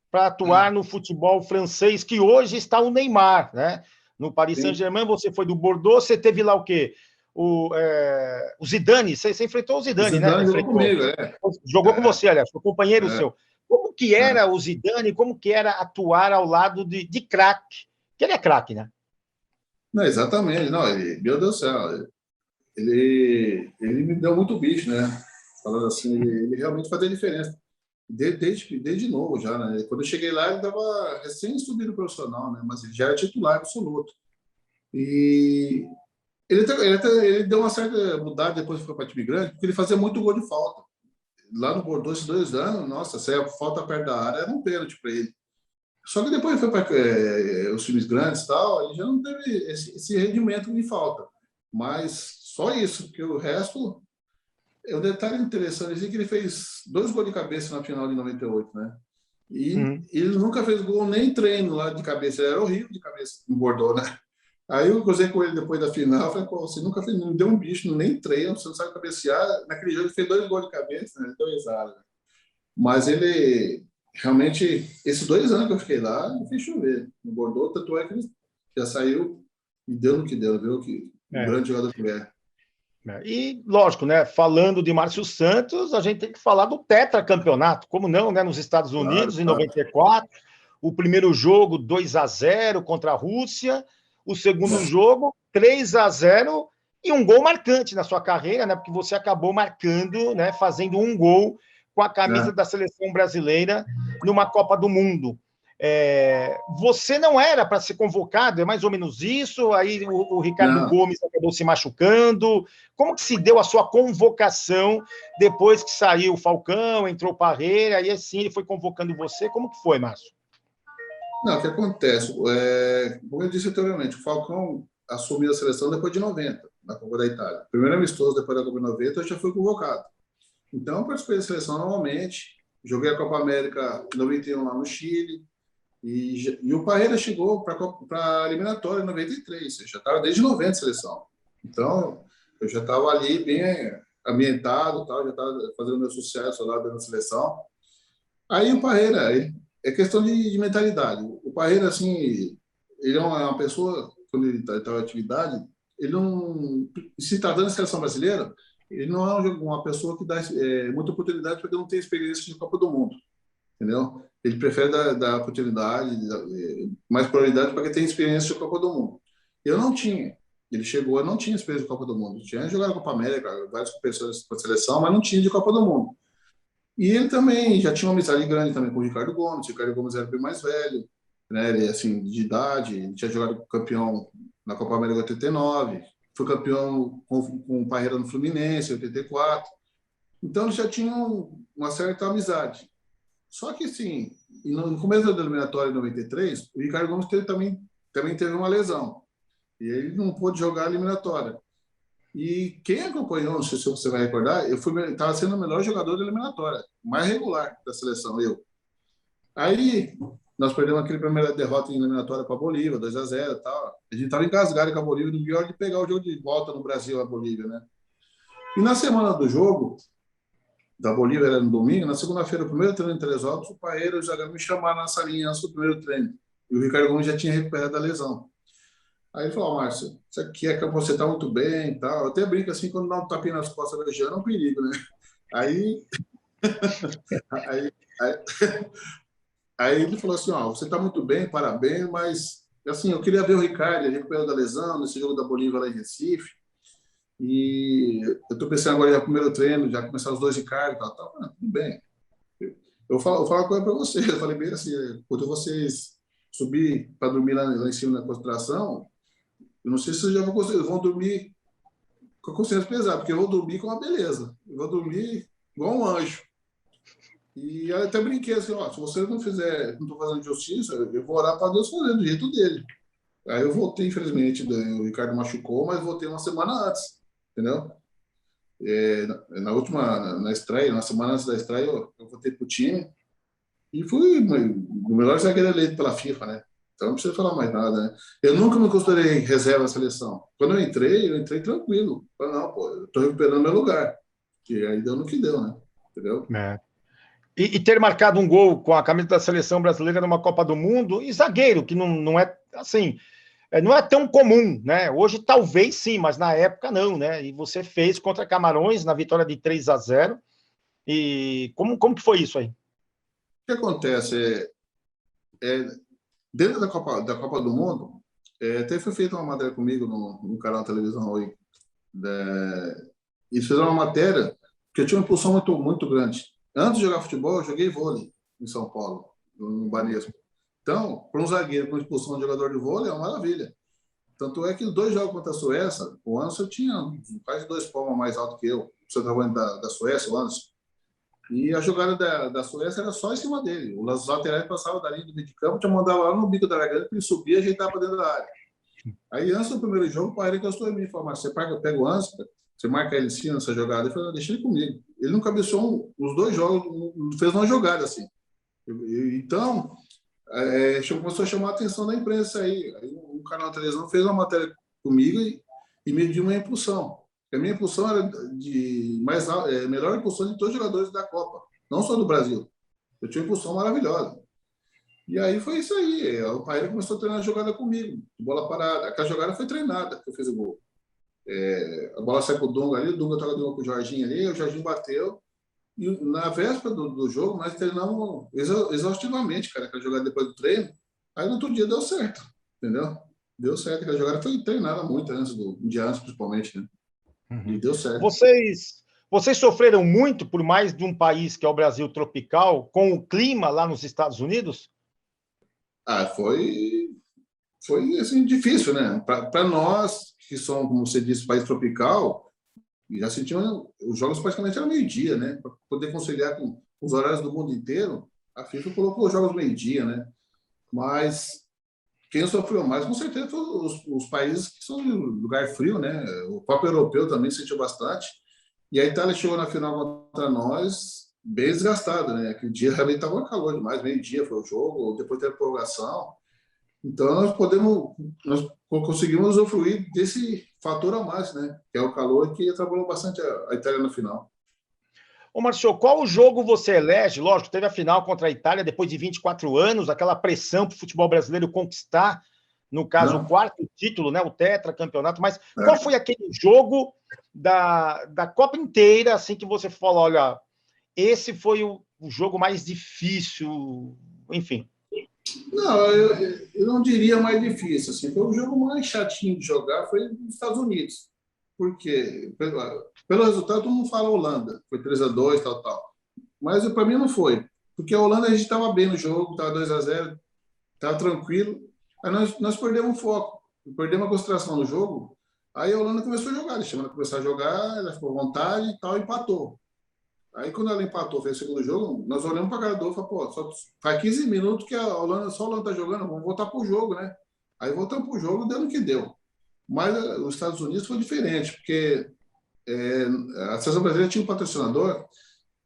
para atuar no futebol francês, que hoje está o Neymar, né? No Paris Saint-Germain, você foi do Bordeaux, você teve lá o quê? O Zidane, você enfrentou o Zidane, né? Jogou comigo, Jogou com você, aliás, foi companheiro seu. Como que era o Zidane, como que era atuar ao lado de craque? Que ele é craque, né? Não, exatamente. Não, meu Deus do céu, ele me deu muito bicho, né? Falando assim, ele realmente fazia diferença. Desde novo já, né? Quando eu cheguei lá, ele estava recém subido profissional, né? Mas ele já era titular absoluto. E ele deu uma certa mudada depois que foi para time grande, porque ele fazia muito gol de falta. Lá no Bordeaux, esses 2 anos, nossa, se a falta perto da área era um pênalti para ele. Só que depois ele foi para os times grandes e tal, aí já não teve esse rendimento de falta. Mas só isso, porque o resto. É um detalhe interessante assim, que ele fez 2 gols de cabeça na final de 98, né? E ele nunca fez gol nem treino lá de cabeça, ele era horrível de cabeça no Bordeaux, né? Aí eu cruzei com ele depois da final, falei, pô, você nunca fez, não deu um bicho, nem treino, você não sabe cabecear. Naquele jogo ele fez 2 gols de cabeça, né? Deu risada. Mas ele, realmente, esses 2 anos que eu fiquei lá, ele fez chover. No Bordeaux, tanto é que ele já saiu e deu no que deu, viu? Que um grande jogador que é. E, lógico, né, falando de Márcio Santos, a gente tem que falar do tetracampeonato, como não, né, nos Estados Unidos, em 94, o primeiro jogo 2-0 contra a Rússia, o segundo jogo 3-0 e um gol marcante na sua carreira, né, porque você acabou marcando, né, fazendo um gol com a camisa da seleção brasileira numa Copa do Mundo. Você não era para ser convocado, é mais ou menos isso, aí o Ricardo Gomes acabou se machucando. Como que se deu a sua convocação depois que saiu o Falcão, entrou o Parreira, e assim ele foi convocando você? Como que foi, Márcio? Não, o que acontece? Como eu disse anteriormente, o Falcão assumiu a seleção depois de 90, na Copa da Itália. Primeiro amistoso depois da Copa de 90, eu já fui convocado. Então, eu participei da seleção normalmente, joguei a Copa América em 91 lá no Chile, e o Parreira chegou para a eliminatória em 93. Eu já estava desde 90 seleção. Então, eu já estava ali bem ambientado, tal, já estava fazendo meu sucesso lá dentro da seleção. Aí o Parreira, é questão de mentalidade. O Parreira, assim, ele é uma pessoa, quando ele está em atividade, ele não. Se tratando da seleção brasileira, ele não é uma pessoa que dá muita oportunidade porque não tem experiência de Copa do Mundo. Entendeu? Ele prefere dar oportunidade, mais prioridade para quem tem experiência de Copa do Mundo. Eu não tinha. Ele chegou, eu não tinha experiência de Copa do Mundo. Tinha jogado Copa América, várias competições com a seleção, mas não tinha de Copa do Mundo. E ele também já tinha uma amizade grande também com o Ricardo Gomes. O Ricardo Gomes era bem mais velho. né? Ele, assim, de idade, ele tinha jogado campeão na Copa América em 89, foi campeão com o Parreira no Fluminense em 84. Então, eles já tinham uma certa amizade. Só que, assim, no começo da eliminatória em 93, o Ricardo Gomes também teve uma lesão. E ele não pôde jogar a eliminatória. E quem acompanhou, não sei se você vai recordar, eu estava sendo o melhor jogador da eliminatória, mais regular da seleção, eu. Aí, nós perdemos aquele primeira derrota em eliminatória para a Bolívia, 2-0 e tal. A gente estava engasgado com a Bolívia, no pior de pegar o jogo de volta no Brasil, a Bolívia, né? E na semana do jogo, da Bolívia era no domingo, na segunda-feira, o primeiro treino em Teresópolis, o Paeiro e o Zagallo me chamaram na salinha antes do primeiro treino. E o Ricardo Gomes já tinha recuperado a lesão. Aí ele falou, Márcio, isso aqui é que você está muito bem e tal. Eu até brinco assim, quando dá um tapinha nas costas da Região, é um perigo, né? Aí, aí, aí, aí ele falou assim, ó, você está muito bem, parabéns, mas assim, eu queria ver o Ricardo, ele recuperou da lesão, nesse jogo da Bolívia lá em Recife, e eu estou pensando agora em ir ao primeiro treino, já começar os dois Ricardo e tal. Ah, tudo bem. Eu falo uma coisa para vocês, eu falei bem assim, quando vocês subir para dormir lá em cima na concentração, eu não sei se vocês já vão dormir com a consciência pesada, porque eu vou dormir com uma beleza. Eu vou dormir igual um anjo. E eu até brinquei assim, ó, se você não fizer, não estou fazendo justiça, eu vou orar para Deus fazer do jeito dele. Aí eu voltei, infelizmente, o Ricardo machucou, mas voltei uma semana antes, entendeu? Na última, na estreia, na semana antes da estreia, eu voltei pro time e fui o melhor zagueiro eleito pela FIFA, né? Então não precisa falar mais nada, né? Eu nunca me considerei reserva da seleção. Quando eu entrei tranquilo. Falei, não, pô, eu tô recuperando meu lugar. Que aí deu no que deu, né? Entendeu? É. E ter marcado um gol com a camisa da seleção brasileira numa Copa do Mundo, e zagueiro, que não é assim, não é tão comum, né? Hoje talvez sim, mas na época não, né? E você fez contra Camarões na vitória de 3-0. E como que foi isso aí? O que acontece é dentro da Copa do Mundo, até foi feita uma matéria comigo no canal de televisão aí. E fizeram uma matéria que eu tinha uma impulsão muito, muito grande. Antes de jogar futebol, eu joguei vôlei em São Paulo, no Banespa. Então, para um zagueiro com expulsão de jogador de vôlei, é uma maravilha. Tanto é que os dois jogos contra a Suécia, o Anderson tinha quase 2 palmos mais alto que eu, o centroavante da Suécia, o Anderson. E a jogada da Suécia era só em cima dele. Os laterais passavam da linha do meio de campo, te mandava lá no bico da garganta, ele subia e ajeitava para dentro da área. Aí, antes do primeiro jogo, o Parreira encostou em mim e falou, mas você pega o Anderson, você marca ele em cima nessa jogada. Eu falei, deixa ele comigo. Ele não cabeçou os dois jogos, não fez uma jogada assim. Então, começou a chamar a atenção da imprensa aí. Aí o canal de televisão fez uma matéria comigo e mediu uma impulsão. A minha impulsão era melhor impulsão de todos os jogadores da Copa, não só do Brasil. Eu tinha uma impulsão maravilhosa. E aí foi isso aí. O Parreira começou a treinar a jogada comigo, bola parada. Aquela jogada foi treinada, que eu fiz o gol. A bola sai pro Dunga ali, o Dunga estava dando com o Jorginho ali, o Jorginho bateu. E na véspera do jogo, nós treinamos exaustivamente, cara, aquela jogada depois do treino. Aí no outro dia deu certo, entendeu? Deu certo, aquela jogada foi treinada muito antes um dia antes, principalmente, né? E deu certo. Vocês sofreram muito por mais de um país que é o Brasil tropical, com o clima lá nos Estados Unidos? Foi assim, difícil, né? Para nós, que somos, como você disse, país tropical, já sentimos, os jogos praticamente eram meio-dia, né? Para poder conciliar com os horários do mundo inteiro, a FIFA colocou os jogos meio-dia, né? Mas quem sofreu mais, com certeza, foram os países que são de lugar frio, né? O próprio europeu também sentiu bastante. E a Itália chegou na final contra nós bem desgastada, né? Aquele dia realmente estava calor demais, meio-dia foi o jogo, depois teve a prorrogação. Então, nós conseguimos usufruir desse fator a mais, né? Que é o calor, que atrapalhou bastante a Itália na final. Ô, Marcio, qual jogo você elege? Lógico, teve a final contra a Itália depois de 24 anos, aquela pressão para o futebol brasileiro conquistar, no caso, o quarto título, né? O tetracampeonato. Mas qual foi aquele jogo da Copa inteira, assim, que você falou, olha, esse foi o jogo mais difícil, enfim? Não, eu não diria mais difícil. Assim, foi o jogo mais chatinho de jogar, foi nos Estados Unidos. Por quê? Pelo resultado, todo mundo fala Holanda. Foi 3-2, tal. Mas para mim não foi. Porque a Holanda a gente estava bem no jogo, estava 2-0. estava tranquilo. Aí nós perdemos o foco, perdemos a concentração no jogo. Aí a Holanda começou a jogar, eles chamaram começar a jogar, ela ficou à vontade e tal, empatou. Aí quando ela empatou, fez o segundo jogo, nós olhamos para a cara do outro e falamos, pô, só faz 15 minutos que a Holanda, só a Holanda está jogando, vamos voltar para o jogo, né? Aí voltamos para o jogo, deu no que deu. Mas os Estados Unidos foi diferente, porque a seleção brasileira tinha um patrocinador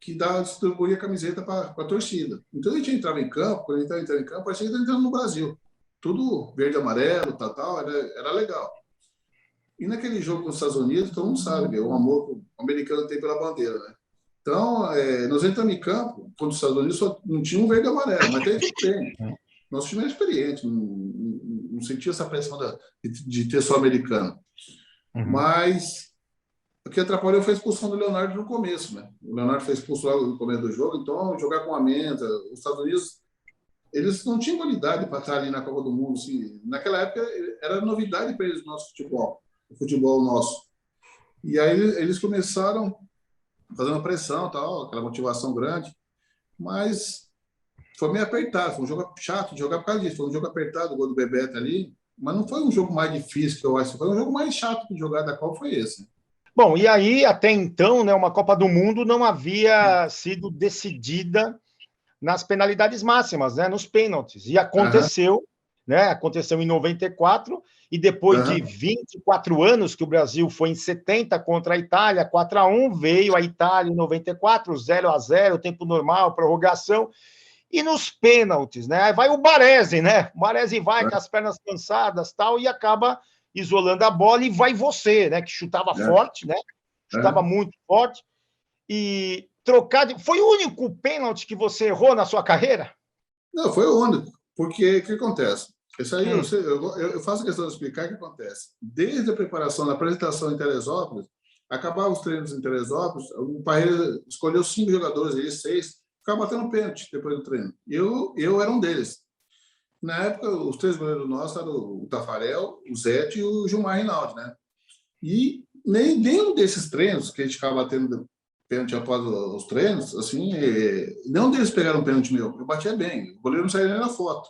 que distribuía camiseta para a torcida. Então a gente entrava em campo, quando a gente estava entrando em campo, parecia que estava entrando no Brasil. Tudo verde e amarelo, tal, era legal. E naquele jogo com os Estados Unidos, todo mundo sabe, o amor que o americano tem pela bandeira, né? Então, nós entramos em campo, contra os Estados Unidos, só não tinha um verde e amarelo, mas tem que ter. Nosso time é experiente, não sentia essa pressão de ter só americano. Mas o que atrapalhou foi a expulsão do Leonardo no começo, né? O Leonardo foi expulso logo no começo do jogo, então jogar com a menta, os Estados Unidos, eles não tinham qualidade para estar ali na Copa do Mundo. Assim. Naquela época era novidade para eles o nosso futebol, o futebol nosso. E aí eles começaram fazendo pressão, tal, aquela motivação grande, mas foi meio apertado, foi um jogo chato de jogar por causa disso, foi um jogo apertado, o gol do Bebeto ali, mas não foi um jogo mais difícil que eu acho, foi um jogo mais chato de jogar da Copa, foi esse. Bom, e aí, até então, né, uma Copa do Mundo não havia sido decidida nas penalidades máximas, né, nos pênaltis, e aconteceu, né, aconteceu em 94, e depois de 24 anos que o Brasil foi em 70 contra a Itália, 4-1, veio a Itália em 94, 0-0, tempo normal, prorrogação, e nos pênaltis, né, vai o Baresi, né, o Baresi vai com as pernas cansadas, tal, e acaba isolando a bola, e vai você, né, que chutava forte, né, chutava muito forte, e trocar de... Foi o único pênalti que você errou na sua carreira? Não, foi o único, porque o que acontece? Isso aí eu faço questão de explicar o que acontece. Desde a preparação da apresentação em Teresópolis, acabar os treinos em Teresópolis, o Parreira escolheu 5 jogadores, aí 6, ficava batendo pênalti depois do treino. Eu era um deles. Na época, os 3 goleiros nossos eram o Tafarel, o Zete e o Gilmar Rinaldi, né? E nenhum desses treinos que a gente ficava batendo pênalti após os treinos, assim, nenhum deles pegaram um pênalti meu. Eu batia bem, o goleiro não saía nem na foto.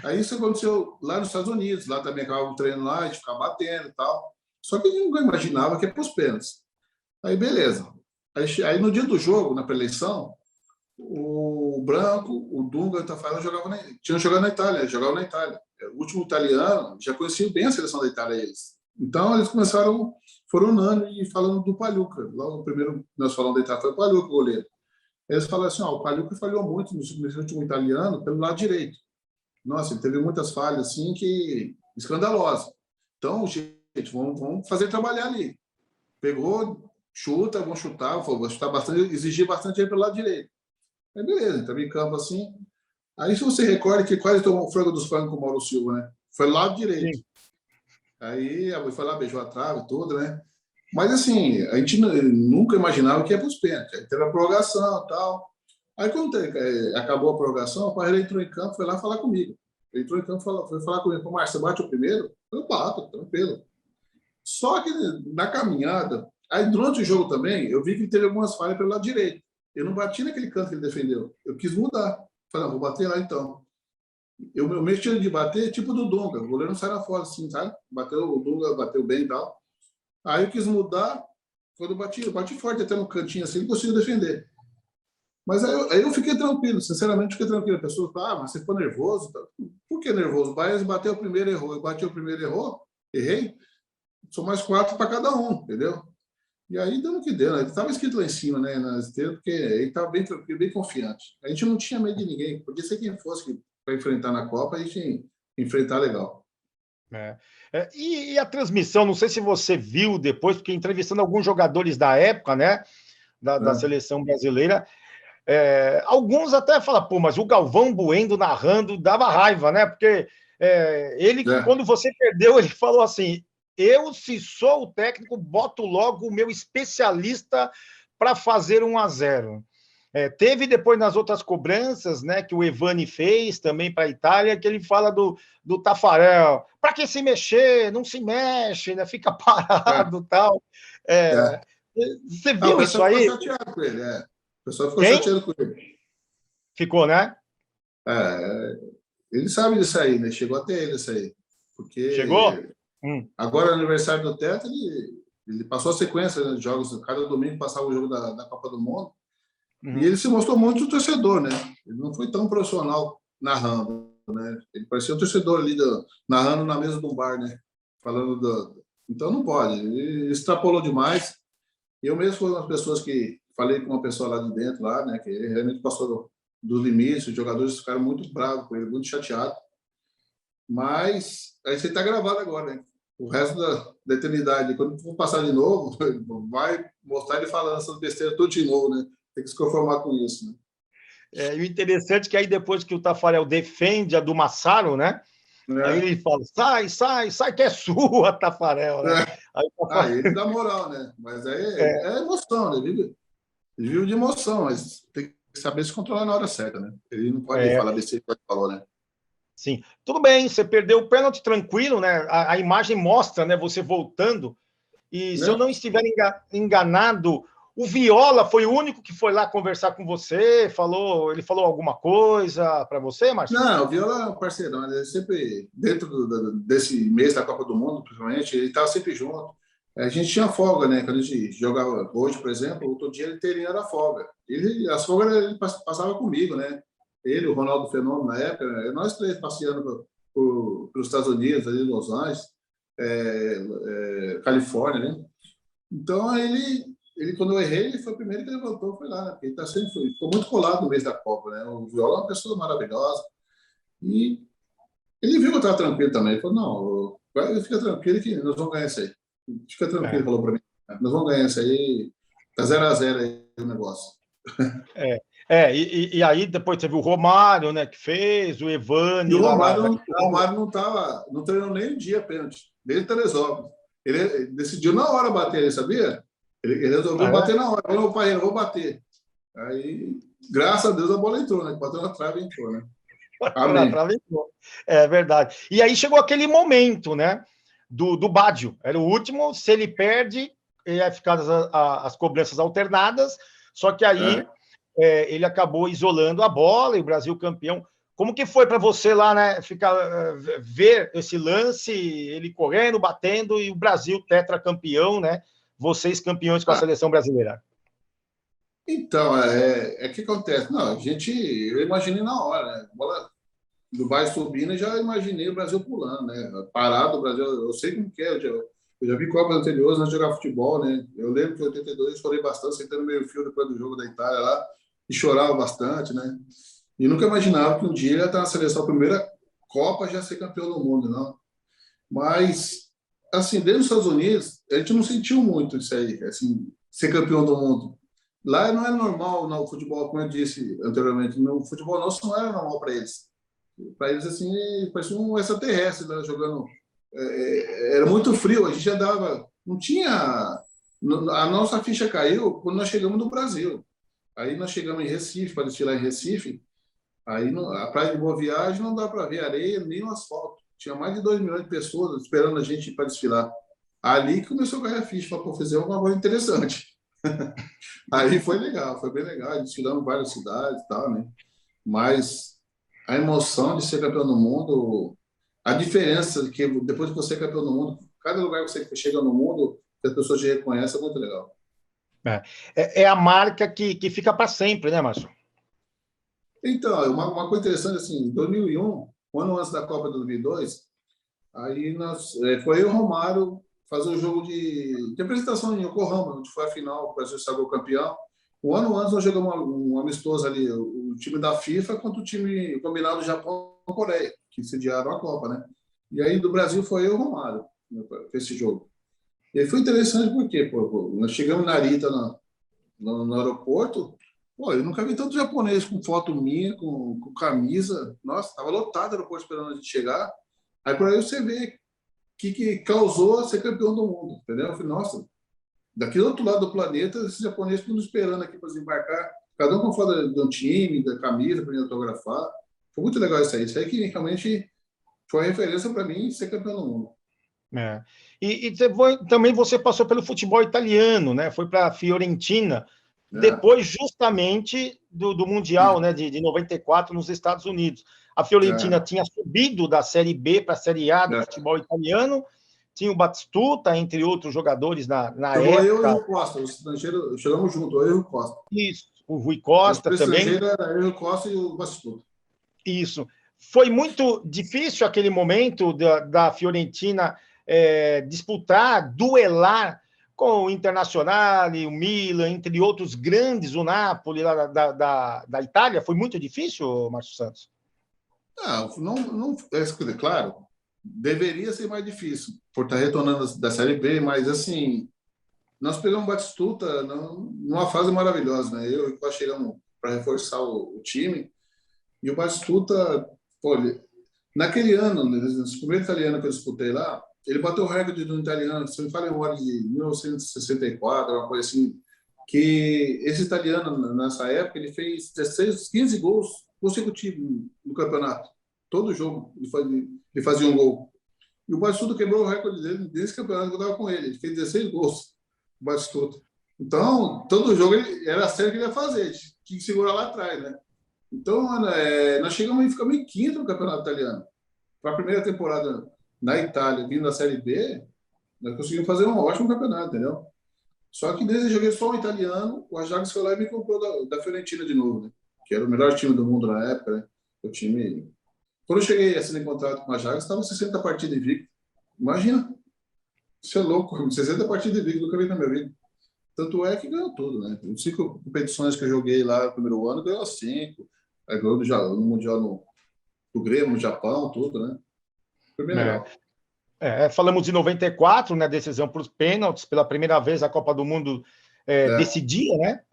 Aí isso aconteceu lá nos Estados Unidos, lá também acabava o treino lá, a gente ficava batendo e tal. Só que ninguém imaginava que ia para os pênaltis. Aí beleza. Aí no dia do jogo, na pré-eleição, o Branco, o Dunga e o Tafarel tinham jogado na Itália, jogavam na Itália. O último italiano já conhecia bem a seleção da Itália, eles. Então eles foram unânimes falando do Pagliuca. Logo o primeiro nós falamos da Itália foi o Pagliuca, o goleiro. Eles falaram assim, o Pagliuca falhou muito nesse último italiano pelo lado direito. Nossa, ele teve muitas falhas assim que escandalosas. Então, gente, vamos fazer trabalhar ali. Pegou, chuta, vamos chutar, vou chutar bastante, exigir bastante ele pelo lado direito. Aí beleza, estava em campo assim. Aí se você recorda que quase tomou o frango dos frangos com o Mauro Silva, né? Foi lado direito. Sim. Aí a mãe foi lá, beijou a trave, tudo, né? Mas assim, a gente nunca imaginava que ia para os pênaltis. Aí teve a prorrogação e tal. Aí quando acabou a prorrogação, o Parreira entrou em campo, foi lá falar comigo. Ele entrou em campo, foi falar comigo. Márcio, você bate o primeiro? Eu bato, tranquilo. Só que na caminhada, aí durante o jogo também, eu vi que ele teve algumas falhas pelo lado direito. Eu não bati naquele canto que ele defendeu. Eu quis mudar. Falei, vou bater lá então. Meu estilo de bater é tipo do Dunga. O goleiro não sai na fora assim, sabe? O Dunga bateu bem e tal. Aí eu quis mudar. Quando eu bati forte até no cantinho assim, não consigo defender. Mas aí eu fiquei tranquilo, sinceramente fiquei tranquilo. A pessoa fala, mas você ficou nervoso? Por que nervoso? O Baez bateu o primeiro, errou. Eu bati o primeiro, errei. São mais 4 para cada um, entendeu? E aí deu no que deu, né? Ele estava escrito lá em cima, né, na esteira, porque ele estava bem tranquilo, bem confiante. A gente não tinha medo de ninguém, podia ser quem fosse para enfrentar na Copa, a gente ia enfrentar legal. E a transmissão, não sei se você viu depois, porque entrevistando alguns jogadores da época, né, da seleção brasileira, alguns até falam, pô, mas o Galvão Bueno narrando dava raiva, né? Porque quando você perdeu, ele falou assim: eu, se sou o técnico, boto logo o meu especialista para fazer 1-0. Teve depois nas outras cobranças, né, que o Evani fez também para a Itália, que ele fala do Tafarel, para que se mexer? Não se mexe, né? Fica parado, tal. Você viu isso aí? O pessoal ficou chateado com ele, O pessoal ficou chateado com ele. Ficou, né? ele sabe disso aí, né? Chegou até ele isso aí. Chegou? Porque agora, no aniversário do Teto, ele passou a sequência, né, de jogos. Cada domingo passava o jogo da Copa do Mundo. E ele se mostrou muito torcedor, né? Ele não foi tão profissional narrando, né? Ele parecia um torcedor ali narrando na mesa de um bar, né? Falando Então não pode. Ele extrapolou demais. Eu mesmo fui uma das pessoas que falei com uma pessoa lá de dentro, lá, né? Que ele realmente passou do limite. Os jogadores ficaram muito bravos com ele, muito chateados. Mas aí você está gravado agora, né? O resto da eternidade. Quando for passar de novo, vai mostrar ele falando essas besteiras tudo de novo, né? Tem que se conformar com isso, né? E o interessante é que aí depois que o Tafarel defende a do Massaro, né? Aí ele fala, sai que é sua, Tafarel, né? Aí, Aí ele dá moral, né? Mas aí é emoção, né? Ele vive de emoção, mas tem que saber se controlar na hora certa, né? Ele não pode falar besteira que ele falou, né? Sim, tudo bem, você perdeu o pênalti tranquilo, né? A imagem mostra, né, você voltando. E se eu não estiver enganado, o Viola foi o único que foi lá conversar com você, ele falou alguma coisa para você, Márcio? Não, o Viola é um parceirão, ele sempre, dentro desse mês da Copa do Mundo, principalmente, ele estava sempre junto. A gente tinha folga, né? Quando a gente jogava hoje, por exemplo, outro dia ele teria era folga. As folgas ele passava comigo, né? Ele, o Ronaldo Fenômeno, na época, nós três passeando pelos Estados Unidos, ali em Los Angeles, Califórnia, né? Então, quando eu errei, ele foi o primeiro que levantou, foi lá, né? Porque ele ficou muito colado no mês da Copa, né? O Viola é uma pessoa maravilhosa. E ele viu que eu estava tranquilo também. Ele falou, não, fica tranquilo que nós vamos ganhar isso aí. Fica tranquilo, ele falou para mim. Nós vamos ganhar isso aí. Tá 0-0 aí o negócio. E aí depois teve o Romário, né, que fez, o Evani. E o Romário não treinou nem um dia pênalti, desde Teresópolis. Ele decidiu na hora bater, ele sabia? Ele resolveu bater na hora. Falou, pai, eu vou bater. Aí, graças a Deus, a bola entrou, né? Bateu na trave e entrou, né? Amém. É verdade. E aí chegou aquele momento, né? Do Baggio. Era o último. Se ele perde, ia ficar as cobranças alternadas. Só que aí ele acabou isolando a bola e o Brasil campeão. Como que foi para você lá, né? Ver esse lance, ele correndo, batendo e o Brasil tetracampeão, né? Vocês campeões com a seleção brasileira. Então, que acontece? Não, eu imaginei na hora, né? A bola do Bahia subindo, já imaginei o Brasil pulando, né? Parado, o Brasil, eu sei como que é, eu já vi Copas anteriores, nós jogar futebol, né? Eu lembro que em 82 eu chorei bastante, sentando no meio fio depois do jogo da Itália lá, e chorava bastante, né? E nunca imaginava que um dia ia estar na seleção, a primeira Copa já ser campeão do mundo, não. Mas, assim, dentro dos Estados Unidos, a gente não sentiu muito isso aí, assim, ser campeão do mundo. Lá não é normal no futebol, como eu disse anteriormente, no futebol nosso não era normal para eles. Para eles, assim, parecia um extraterrestre, né, jogando. Era muito frio, a gente andava. Não tinha. A nossa ficha caiu quando nós chegamos no Brasil. Aí nós chegamos em Recife, para desfilar em Recife. Aí a Praia de Boa Viagem não dá para ver areia nem o asfalto. Tinha mais de 2 milhões de pessoas esperando a gente para desfilar. Ali começou a ganhar a ficha para fazer alguma coisa interessante. Aí foi legal, foi bem legal. Desfilamos em várias cidades e tal, né? Mas a emoção de ser campeão do mundo, a diferença que depois que você é campeão do mundo, cada lugar que você chega no mundo, que as pessoas te reconhecem, é muito legal. É a marca que fica para sempre, né, Márcio? Então, uma coisa interessante, assim, em 2001, um ano antes da Copa de 2002, aí foi eu e o Romário fazer o jogo de apresentação em Yokohama, onde foi a final, o Brasil saiu campeão. Um ano antes, nós jogamos um amistoso ali, o time da FIFA contra o time combinado do Japão e Coreia, que sediaram a Copa, né? E aí, do Brasil, foi eu e o Romário, né, para esse jogo. E aí foi interessante porque nós chegamos na Narita, no aeroporto, eu nunca vi tanto japonês com foto minha, com camisa. Nossa, estava lotado o aeroporto esperando a gente chegar. Aí, por aí você vê o que causou ser campeão do mundo, entendeu? Eu falei, nossa, daqui do outro lado do planeta, esses japoneses estão esperando aqui para desembarcar, cada um com foto de um time, da camisa, para me autografar. Foi muito legal isso aí. Isso aí que realmente foi a referência para mim ser campeão do mundo. E também você passou pelo futebol italiano, né? Foi para a Fiorentina. depois justamente do Mundial, né, de 94 nos Estados Unidos. A Fiorentina tinha subido da Série B para a Série A do futebol italiano, tinha o Batistuta, entre outros jogadores na Jogou época. eu e o Costa, o estrangeiro, chegamos juntos, eu e o Costa. Isso, o Rui Costa o também. O estrangeiro era eu e o Costa e o Batistuta. Isso. Foi muito difícil aquele momento da Fiorentina disputar, duelar com o Internacional, o Milan, entre outros grandes, o Napoli lá da Itália. Foi muito difícil, Márcio Santos? Não, claro, deveria ser mais difícil, por estar retornando da Série B, mas assim, nós pegamos o Batistuta numa fase maravilhosa, né? Eu e o Costa chegamos para reforçar o time, e o Batistuta, pô, naquele ano, nesse primeiro italiano que eu disputei lá, ele bateu o recorde de um italiano, se me fala em memória, de 1964, uma coisa assim, que esse italiano, nessa época, ele fez 15 gols consecutivos no campeonato. Todo jogo ele fazia um gol. E o Batistuta quebrou o recorde dele nesse campeonato que eu estava com ele. Ele fez 16 gols, o Batistuta. Então, todo jogo era a série que ele ia fazer, tinha que segurar lá atrás, né? Então, nós chegamos e ficamos em quinto no campeonato italiano. Para a primeira temporada na Itália, vindo da Série B, nós conseguimos fazer um ótimo campeonato, entendeu? Só que desde eu joguei só um italiano, o Ajax foi lá e me comprou da Fiorentina de novo, né? Que era o melhor time do mundo na época, né? O time... Quando eu cheguei a assinar contrato com o Ajax, estava 60 partidas invicto. Imagina! Isso é louco, 60 partidas invicto, nunca vi na minha vida. Tanto é que ganhou tudo, né? Os 5 competições que eu joguei lá no primeiro ano, ganhou 5. Aí ganhou no Mundial no Grêmio, no Japão, tudo, né? Foi bem legal. Falamos de 94, né? Decisão para os pênaltis, pela primeira vez a Copa do Mundo decidia, né?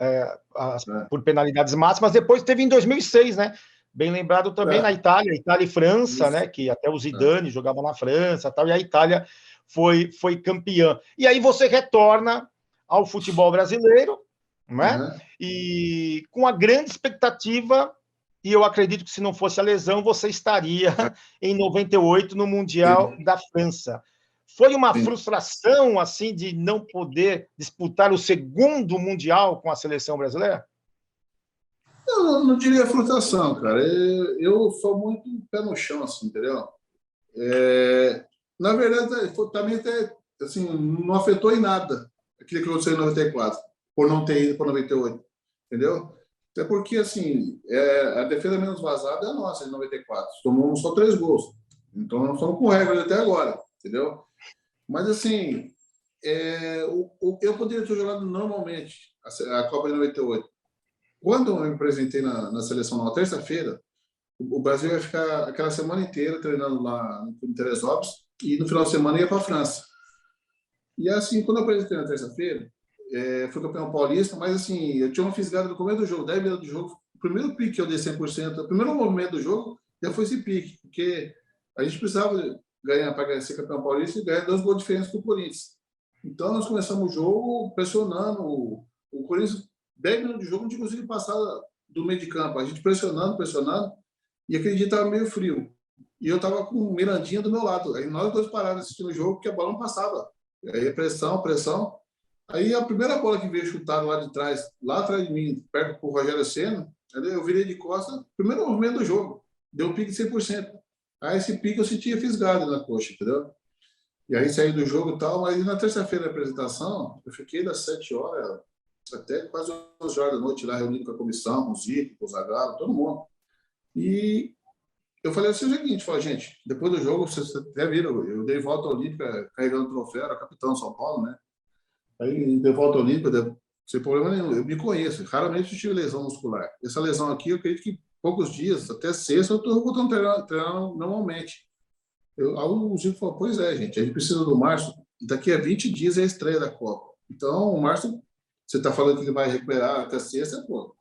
Por penalidades máximas. Depois teve em 2006, né? Bem lembrado também na Itália e França, isso, né? Que até o Zidane jogava na França, tal, e a Itália foi campeã. E aí você retorna ao futebol brasileiro, né? E com a grande expectativa, e eu acredito que se não fosse a lesão, você estaria em 98 no Mundial da França. Foi uma frustração, assim, de não poder disputar o segundo Mundial com a seleção brasileira? Eu não diria frustração, cara. Eu sou muito pé no chão, assim, entendeu? Na verdade, também até, assim, não afetou em nada aquilo que aconteceu em 94, por não ter ido para 98, entendeu? Até porque, assim, a defesa menos vazada é a nossa, de 94. Tomamos só 3 gols. Então, nós estamos com regra até agora, entendeu? Mas, assim, eu poderia ter jogado normalmente a Copa de 98. Quando eu me apresentei na seleção na terça-feira, o Brasil ia ficar aquela semana inteira treinando lá em Teresópolis e no final de semana ia para a França. E, assim, quando eu apresentei na terça-feira, fui campeão paulista, mas assim, eu tinha uma fisgada no começo do jogo, 10 minutos do jogo, o primeiro pique que eu dei 100%, o primeiro movimento do jogo já foi esse pique, porque a gente precisava ganhar para ser campeão paulista e ganhar 2 gols diferentes para o Corinthians. Então nós começamos o jogo pressionando o Corinthians, 10 minutos de jogo, não tinha conseguido passar do meio de campo, a gente pressionando, e aquele dia estava meio frio. E eu estava com o Mirandinha do meu lado, aí nós dois parados assistindo o jogo, porque a bola não passava. Aí pressão. Aí a primeira bola que veio chutada lá atrás de mim, perto do Rogério Ceni, eu virei de costas, primeiro movimento do jogo, deu um pique de 100%. Aí esse pique eu sentia fisgado na coxa, entendeu? E aí saí do jogo e tal, mas na terça-feira da apresentação, eu fiquei das 7 horas até quase 11 horas da noite lá, reunido com a comissão, com o Zico, com o Zagallo, todo mundo. E eu falei assim o seguinte, gente, depois do jogo, vocês até viram, eu dei volta olímpica carregando o troféu, era capitão de São Paulo, né? Aí, de volta olímpica, sem problema nenhum. Eu me conheço, raramente tive lesão muscular. Essa lesão aqui, eu acredito que poucos dias, até sexta, eu estou voltando a treinar normalmente. Aí o Zico falou, pois é, gente, a gente precisa do Márcio, daqui a 20 dias é a estreia da Copa. Então, o Márcio, você está falando que ele vai recuperar até sexta, pô.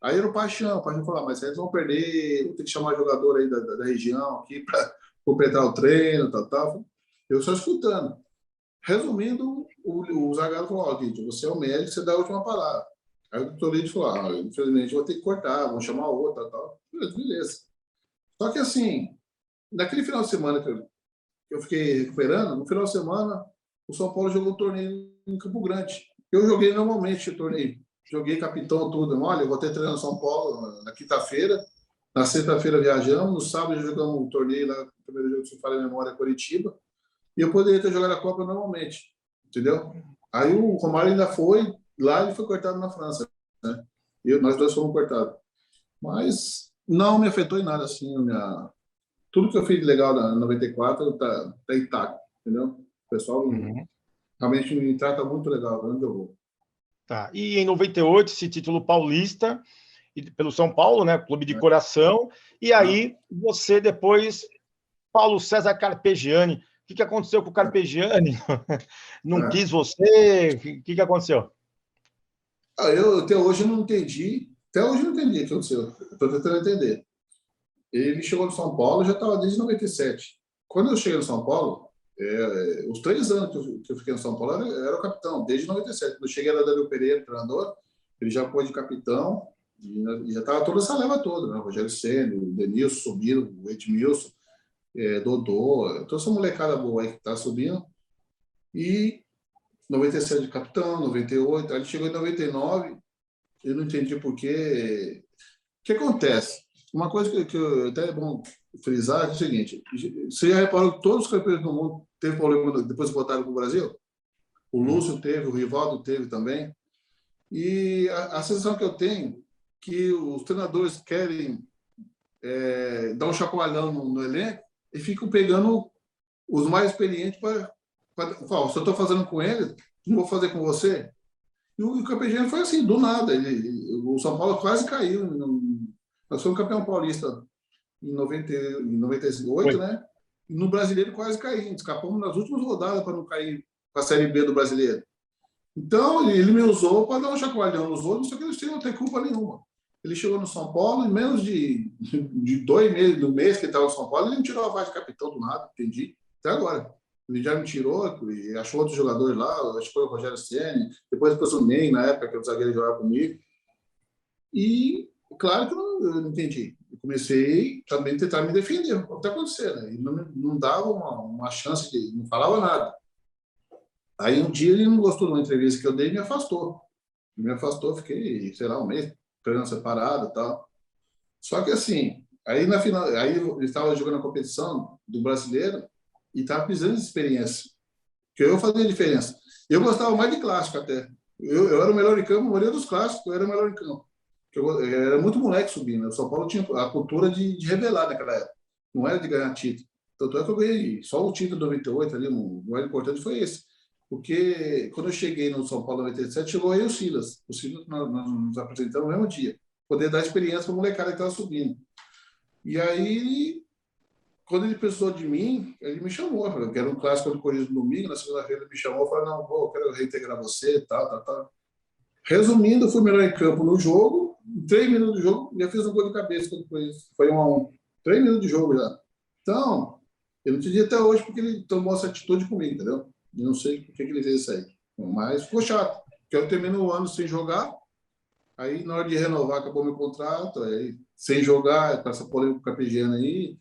Aí era o Paixão falou, mas eles vão perder, vou ter que chamar jogador aí da região aqui para completar o treino, tal. Eu só escutando. Resumindo, o Zagallo falou, você é o médico, você dá a última palavra. Aí o doutor Lídio falou, infelizmente vou ter que cortar, vou chamar outra, tal. Beleza. Só que assim, naquele final de semana que eu fiquei recuperando, no final de semana, o São Paulo jogou um torneio em Campo Grande. Eu joguei normalmente o torneio. joguei capitão, tudo. Olha, eu vou ter treino em São Paulo na quinta-feira. Na sexta-feira viajamos, no sábado jogamos um torneio lá, o primeiro jogo, se falha a memória, Curitiba. E eu poderia ter jogado a Copa normalmente, entendeu? Aí o Romário ainda foi, lá ele foi cortado na França, né? Nós dois fomos cortados. Mas não me afetou em nada, assim, tudo que eu fiz de legal na 94 tá intacto, entendeu? O pessoal realmente me trata muito legal, onde eu vou. Tá. E em 98, esse título paulista, pelo São Paulo, né? Clube de coração. E aí, você depois, Paulo César Carpegiani. O que aconteceu com o Carpegiani? Não quis você? O que aconteceu? Eu até hoje não entendi. Até hoje não entendi o que aconteceu. Estou tentando entender. Ele chegou no São Paulo, já estava desde 97. Quando eu cheguei no São Paulo, os 3 anos que eu fiquei no São Paulo, era o capitão, desde 97. Quando eu cheguei, era Daniel Pereira, treinador, ele já foi de capitão, e já estava toda essa leva toda, né? O Rogério Ceni, o Denilson subindo, o Edmilson, Dodô, toda essa molecada boa aí que está subindo. E 97 de capitão, 98, aí ele chegou em 99, eu não entendi por quê. O que acontece? Uma coisa que até é bom frisar é o seguinte: você já reparou que todos os campeões do mundo teve problema depois que voltaram para o Brasil? O Lúcio teve, o Rivaldo teve também. E a sensação que eu tenho é que os treinadores querem dar um chacoalhão no elenco e ficam pegando os mais experientes para falar: se eu estou fazendo com ele, não vou fazer com você. E o Carpegiani foi assim, do nada. O São Paulo quase caiu. Nós fomos campeão paulista em 98, né? E no Brasileiro quase caímos. Escapamos nas últimas rodadas para não cair para a Série B do Brasileiro. Então, ele me usou para dar um chacoalhão nos outros, só que eles não têm culpa nenhuma. Ele chegou no São Paulo, em menos de 2 meses, do mês que ele estava no São Paulo, ele me tirou a vaga de capitão do nada, entendi, até agora. Ele já me tirou e achou outros jogadores lá, acho que foi o Rogério Ceni, depois o Ney, na época que o zagueiro jogava comigo. E, claro que eu não entendi. Eu comecei também a tentar me defender, o que está acontecendo. Ele não dava uma chance, não falava nada. Aí um dia ele não gostou de uma entrevista que eu dei e me afastou. Fiquei, sei lá, um mês, treinando separado e tal. Só que assim, aí na final, aí eu estava jogando a competição do brasileiro e estava precisando de experiência. Que eu fazia diferença. Eu gostava mais de clássico até. Eu era o melhor em campo, a maioria dos clássicos eu era o melhor em campo. Eu era muito moleque subindo. O São Paulo tinha a cultura de revelar naquela época. Não era de ganhar título. Tanto é que eu ganhei. Só o título de 98 ali, o mais importante foi esse. Porque quando eu cheguei no São Paulo em 97, chegou aí o Silas. O Silas nós nos apresentamos no mesmo dia. Poder dar experiência para o molecada que estava subindo. E aí, quando ele precisou de mim, ele me chamou. Que era um clássico do Corinthians no domingo. Na segunda-feira ele me chamou e falou: não, eu quero reintegrar você, tal. Resumindo, eu fui melhor em campo no jogo. Em 3 minutos de jogo, já fiz um gol de cabeça. Foi 1-1. 3 minutos de jogo já. Então, eu não entendi até hoje porque ele tomou essa atitude comigo, entendeu? Eu não sei por que ele fez isso aí. Mas ficou chato. Porque eu termino o ano sem jogar. Aí, na hora de renovar, acabou meu contrato. Aí, sem jogar, com essa polêmica com a Carpegiani aí,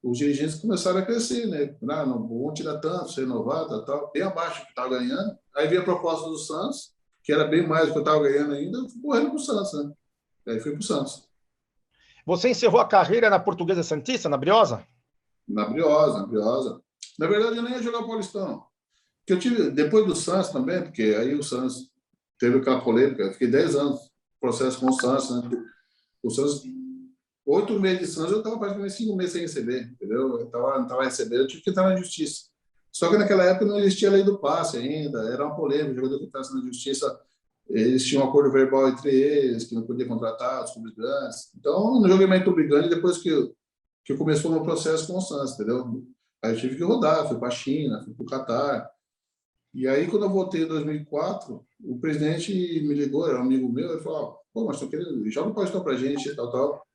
os dirigentes começaram a crescer, né? Não vão tirar tanto, ser renovado, tal. Bem abaixo do que estava ganhando. Aí veio a proposta do Santos, que era bem mais do que eu estava ganhando ainda. Eu fui correndo para o Santos, né? Aí fui para o Santos. Você encerrou a carreira na Portuguesa Santista, na Briosa? Na Briosa. Na verdade, eu nem ia jogar o Paulistão. Que eu tive, depois do Santos também, porque aí o Santos teve aquela polêmica, eu fiquei 10 anos processo com o Santos, né? O Santos, 8 meses de Santos, eu estava praticamente 5 meses sem receber, entendeu? Eu não estava recebendo, eu tive que entrar na justiça. Só que naquela época não existia a lei do passe ainda, era uma polêmica, o jogador que estava na justiça, eles tinham um acordo verbal entre eles, que não podia contratar os clubes grandes. Então, eu não joguei mais em clube grande depois que começou o meu processo com o Santos, entendeu? Aí eu tive que rodar, fui para a China, fui para o Catar. E aí, quando eu voltei em 2004, o presidente me ligou, era um amigo meu, ele falou: pô, mas estou querendo, joga o Paulistão pra gente, tal.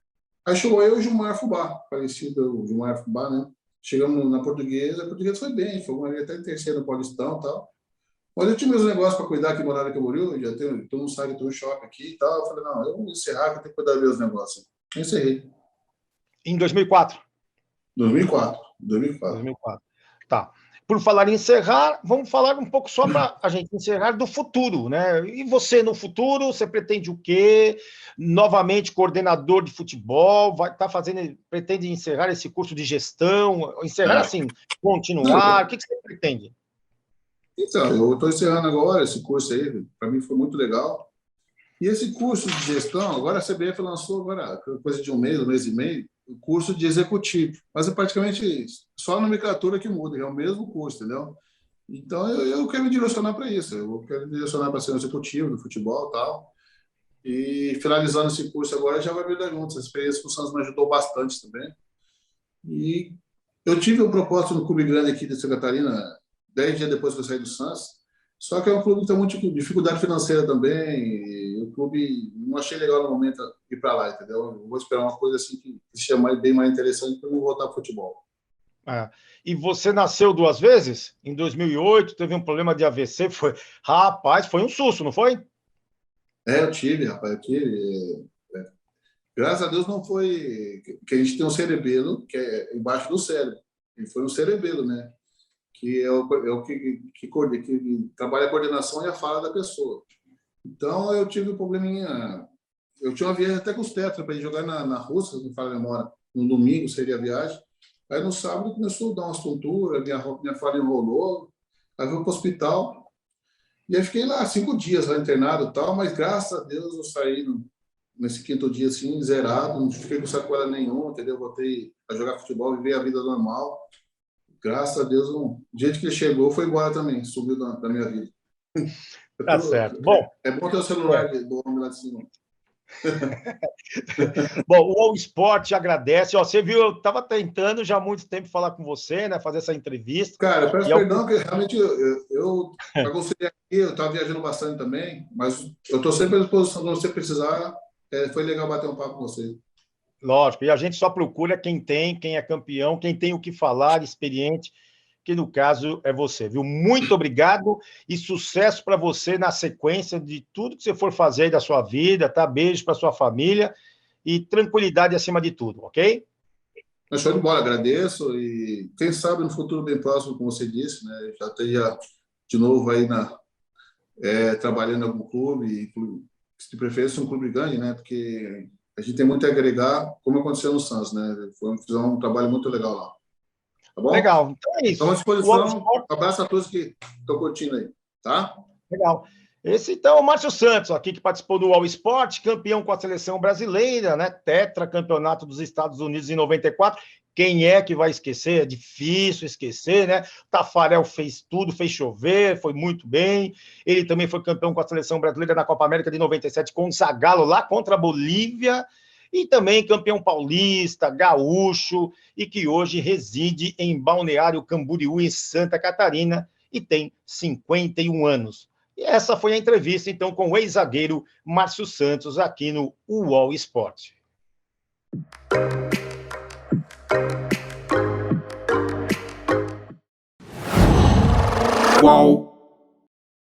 Aí chegou eu e o Gilmar Fubá, falecido o Gilmar Fubá, né? Chegamos na Portuguesa, a Portuguesa foi bem, foi até terceiro no Paulistão e tal. Mas eu tinha meus negócios para cuidar aqui, morar aqui em Camboriú, já tenho, todo mundo sabe que tem um shopping aqui e tal. Eu falei: não, eu vou encerrar, que eu tenho que cuidar dos meus negócios. Eu encerrei. Em 2004? 2004. 2004. Tá. por falar em encerrar, vamos falar um pouco só para a gente encerrar do futuro, né? E você no futuro, você pretende o quê? Novamente coordenador de futebol, vai estar fazendo, pretende encerrar esse curso de gestão, encerrar assim, continuar, o que você pretende? Então, eu estou encerrando agora esse curso aí, para mim foi muito legal. E esse curso de gestão, agora a CBF lançou, agora, coisa de um mês e meio, o curso de executivo. Mas é praticamente só a nomenclatura que muda, é o mesmo curso, entendeu? Então, eu quero me direcionar para isso. Eu quero me direcionar para ser um executivo do futebol e tal. E finalizando esse curso agora, já vai me dar junto. Essa experiência com o Santos me ajudou bastante também. E eu tive um propósito no clube grande aqui de Santa Catarina, 10 dias depois que eu saí do Santos. Só que é um clube que tem muita dificuldade financeira também. E o clube não achei legal no momento ir para lá, entendeu? Eu vou esperar uma coisa assim que seja bem mais interessante para eu voltar para o futebol. Ah, e você nasceu 2 vezes? Em 2008, teve um problema de AVC, rapaz, foi um susto, não foi? Eu tive, rapaz, eu tive. Graças a Deus não foi que a gente tem um cerebelo que é embaixo do cérebro. E foi um cerebelo, né? Que é o que trabalha a coordenação e a fala da pessoa. Então, eu tive um probleminha. Eu tinha uma viagem até com os tetra para ir jogar na Rússia, não fala a memória. No domingo seria a viagem. Aí no sábado começou a dar uma tontura, minha fala enrolou. Aí fui para o hospital. E aí fiquei lá 5 dias lá internado e tal, mas graças a Deus eu saí nesse quinto dia assim, zerado, não fiquei com sacola nenhuma, entendeu? Voltei a jogar futebol, viver a vida normal. Graças a Deus, o jeito que ele chegou foi embora também, subiu da minha vida. Tá certo. Bom, É bom ter o celular do homem lá de cima. bom, o All Sport agradece. Ó, você viu, eu estava tentando já há muito tempo falar com você, né? Fazer essa entrevista. Cara, eu peço E é o... perdão, que realmente eu aconselhei aqui, eu estava viajando bastante também, mas eu estou sempre à disposição, se você precisar. Foi legal bater um papo com você. Lógico, e a gente só procura quem tem, quem é campeão, quem tem o que falar, experiente, que no caso é você, viu? Muito obrigado e sucesso para você na sequência de tudo que você for fazer aí da sua vida, tá? Beijo para sua família e tranquilidade acima de tudo, ok? Mas show de bola, agradeço e quem sabe no futuro bem próximo, como você disse, né? Já esteja de novo aí trabalhando em algum clube, se de preferência um clube grande, né? Porque a gente tem muito a agregar, como aconteceu no Santos, né? Fizeram um trabalho muito legal lá. Tá bom? Legal, então é Estamos à isso. disposição. Um abraço a todos que estão curtindo aí, tá? Legal. Esse, então, é o Márcio Santos, aqui que participou do All Sport, campeão com a seleção brasileira, né? Tetracampeonato dos Estados Unidos em 94. Quem é que vai esquecer? É difícil esquecer, né? Tafarel fez tudo, fez chover, foi muito bem. Ele também foi campeão com a seleção brasileira na Copa América de 97 com o Zagallo lá contra a Bolívia. E também campeão paulista, gaúcho, e que hoje reside em Balneário Camboriú, em Santa Catarina, e tem 51 anos. E essa foi a entrevista, então, com o ex-zagueiro Márcio Santos, aqui no UOL Esporte. UOL.